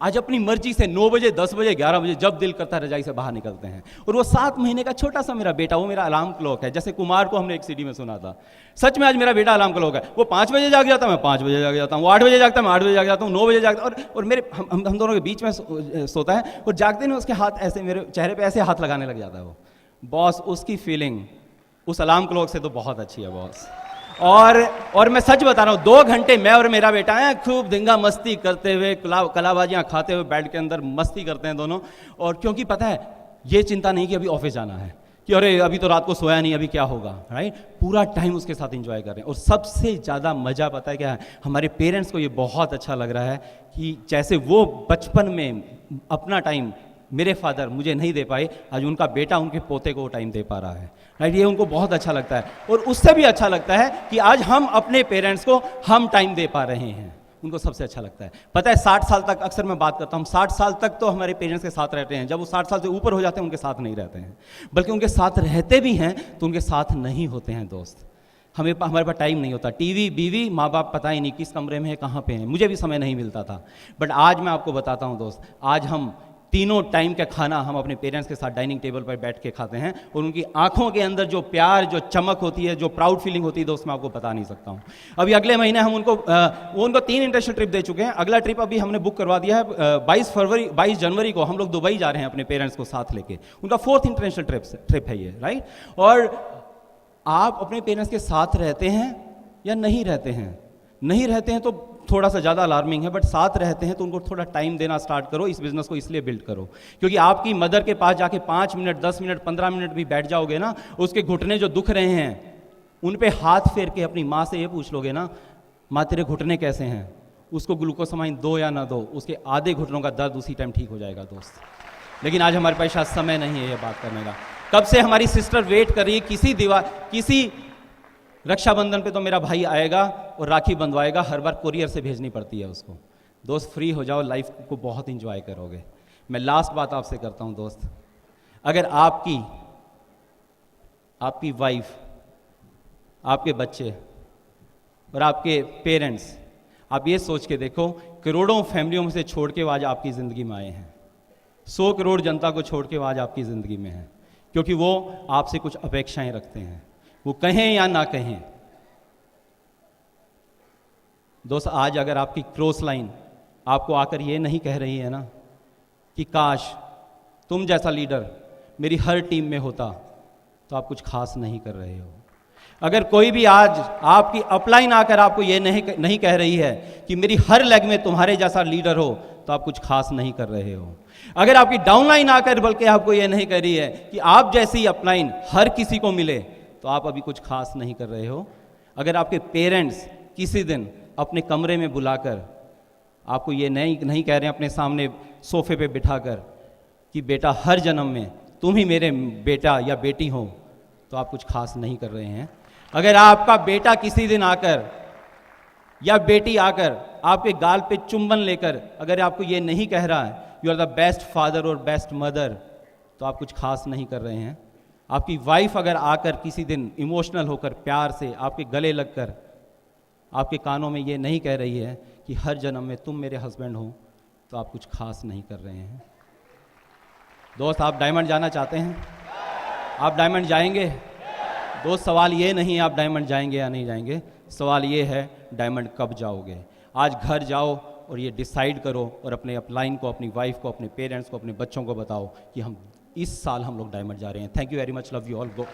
आज अपनी मर्जी से 9 बजे 10 बजे 11 बजे जब दिल करता है रजाई से बाहर निकलते हैं। और वो 7 महीने का छोटा सा मेरा बेटा, वो मेरा अलार्म क्लॉक है। जैसे कुमार को हमने एक सीडी में सुना था, सच में आज मेरा बेटा अलार्म क्लॉक है। वो 5 बजे जाग जाता, मैं 5 बजे जाग जाता हूँ, वो 8 बजे जागता, मैं 8 बजे जाग जाता हूँ, 9 बजे जागता, और मेरे हम दोनों के बीच में सोता है, और जागते नहीं उसके हाथ ऐसे मेरे चेहरे पर ऐसे हाथ लगाने लग जाता है वो। बॉस उसकी फीलिंग उस अलार्म क्लॉक से तो बहुत अच्छी है बॉस। और मैं सच बता रहा हूँ, 2 घंटे मैं और मेरा बेटा है खूब धिंगा मस्ती करते हुए, कलाबाजियाँ खाते हुए बेड के अंदर मस्ती करते हैं दोनों। और क्योंकि पता है ये चिंता नहीं कि अभी ऑफिस जाना है, कि अरे अभी तो रात को सोया नहीं, अभी क्या होगा, राइट। पूरा टाइम उसके साथ एंजॉय कर रहे हैं। और सबसे ज़्यादा मज़ा पता है क्या है, हमारे पेरेंट्स को ये बहुत अच्छा लग रहा है कि जैसे वो बचपन में अपना टाइम मेरे फादर मुझे नहीं दे पाए, आज उनका बेटा उनके पोते को टाइम दे पा रहा है, राइट। ये उनको बहुत अच्छा लगता है। और उससे भी अच्छा लगता है कि आज हम अपने पेरेंट्स को हम टाइम दे पा रहे हैं, उनको सबसे अच्छा लगता है। पता है 60 साल तक, अक्सर मैं बात करता हूँ, 60 साल तक तो हमारे पेरेंट्स के साथ रहते हैं। जब वो 60 साल से ऊपर हो जाते हैं उनके साथ नहीं रहते हैं, बल्कि उनके साथ रहते भी हैं तो उनके साथ नहीं होते हैं दोस्त। हमारे पास टाइम नहीं होता, टीवी, बीवी, माँ बाप पता ही नहीं किस कमरे में है, कहाँ पे हैं, मुझे भी समय नहीं मिलता था। बट आज मैं आपको बताता हूँ दोस्त, आज हम तीनों टाइम का खाना हम अपने पेरेंट्स के साथ डाइनिंग टेबल पर बैठ के खाते हैं, और उनकी आंखों के अंदर जो प्यार, जो चमक होती है, जो प्राउड फीलिंग होती है दोस्त, मैं आपको बता नहीं सकता हूँ। अभी अगले महीने हम उनको 3 इंटरनेशनल ट्रिप दे चुके हैं। अगला ट्रिप अभी हमने बुक करवा दिया है 22 जनवरी को हम लोग दुबई जा रहे हैं अपने पेरेंट्स को साथ लेके। उनका 4th इंटरनेशनल ट्रिप है ये, राइट। और आप अपने पेरेंट्स के साथ रहते हैं या नहीं रहते हैं? नहीं रहते हैं तो थोड़ा सा ज़्यादा अलार्मिंग है, बट साथ रहते हैं तो उनको थोड़ा टाइम देना स्टार्ट करो। इस बिजनेस को इसलिए बिल्ड करो क्योंकि आपकी मदर के पास जाके 5 मिनट, 10 मिनट, 15 मिनट भी बैठ जाओगे ना, उसके घुटने जो दुख रहे हैं उन पे हाथ फेर के अपनी माँ से ये पूछ लोगे ना, माँ तेरे घुटने कैसे हैं, उसको ग्लूकोसामाइन दो या ना दो, उसके आधे घुटनों का दर्द उसी टाइम ठीक हो जाएगा दोस्त। लेकिन आज हमारे पास शायद समय नहीं है ये बात करने का। कब से हमारी सिस्टर वेट कर रही है, किसी रक्षाबंधन पे तो मेरा भाई आएगा और राखी बंधवाएगा, हर बार कुरियर से भेजनी पड़ती है उसको। दोस्त फ्री हो जाओ, लाइफ को बहुत इंजॉय करोगे। मैं लास्ट बात आपसे करता हूं दोस्त, अगर आपकी वाइफ, आपके बच्चे और आपके पेरेंट्स, आप ये सोच के देखो, करोड़ों फैमिलियों में से छोड़ के आज आपकी ज़िंदगी में आए हैं, 100 करोड़ जनता को छोड़ के आज आपकी ज़िंदगी में है, क्योंकि वो आपसे कुछ अपेक्षाएं रखते हैं, वो कहें या ना कहें। दोस्त आज अगर आपकी क्रॉस लाइन आपको आकर ये नहीं कह रही है ना कि काश तुम जैसा लीडर मेरी हर टीम में होता, तो आप कुछ खास नहीं कर रहे हो। अगर कोई भी आज आपकी अपलाइन आकर आपको ये नहीं कह रही है कि मेरी हर लेग में तुम्हारे जैसा लीडर हो, तो आप कुछ खास नहीं कर रहे हो। अगर आपकी डाउनलाइन आकर बल्कि आपको ये नहीं कह रही है कि आप जैसी अपलाइन हर किसी को मिले, तो आप अभी कुछ खास नहीं कर रहे हो। अगर आपके पेरेंट्स किसी दिन अपने कमरे में बुलाकर आपको ये नहीं कह रहे हैं अपने सामने सोफे पे बिठाकर कि बेटा हर जन्म में तुम ही मेरे बेटा या बेटी हो, तो आप कुछ खास नहीं कर रहे हैं। अगर आपका बेटा किसी दिन आकर या बेटी आकर आपके गाल पे चुंबन लेकर अगर आपको ये नहीं कह रहा है you are the best father और बेस्ट मदर, तो आप कुछ खास नहीं कर रहे हैं। आपकी वाइफ अगर आकर किसी दिन इमोशनल होकर प्यार से आपके गले लगकर आपके कानों में ये नहीं कह रही है कि हर जन्म में तुम मेरे हस्बैंड हो, तो आप कुछ खास नहीं कर रहे हैं। दोस्त, आप डायमंड जाना चाहते हैं? आप डायमंड जाएंगे? दोस्त, सवाल ये नहीं है आप डायमंड जाएंगे या नहीं जाएंगे, सवाल ये है डायमंड कब जाओगे। आज घर जाओ और ये डिसाइड करो और अपने अपलाइन को, अपनी वाइफ को, अपने पेरेंट्स को, अपने बच्चों को बताओ कि इस साल हम लोग डायमंड जा रहे हैं। Thank you very much, love you all, go.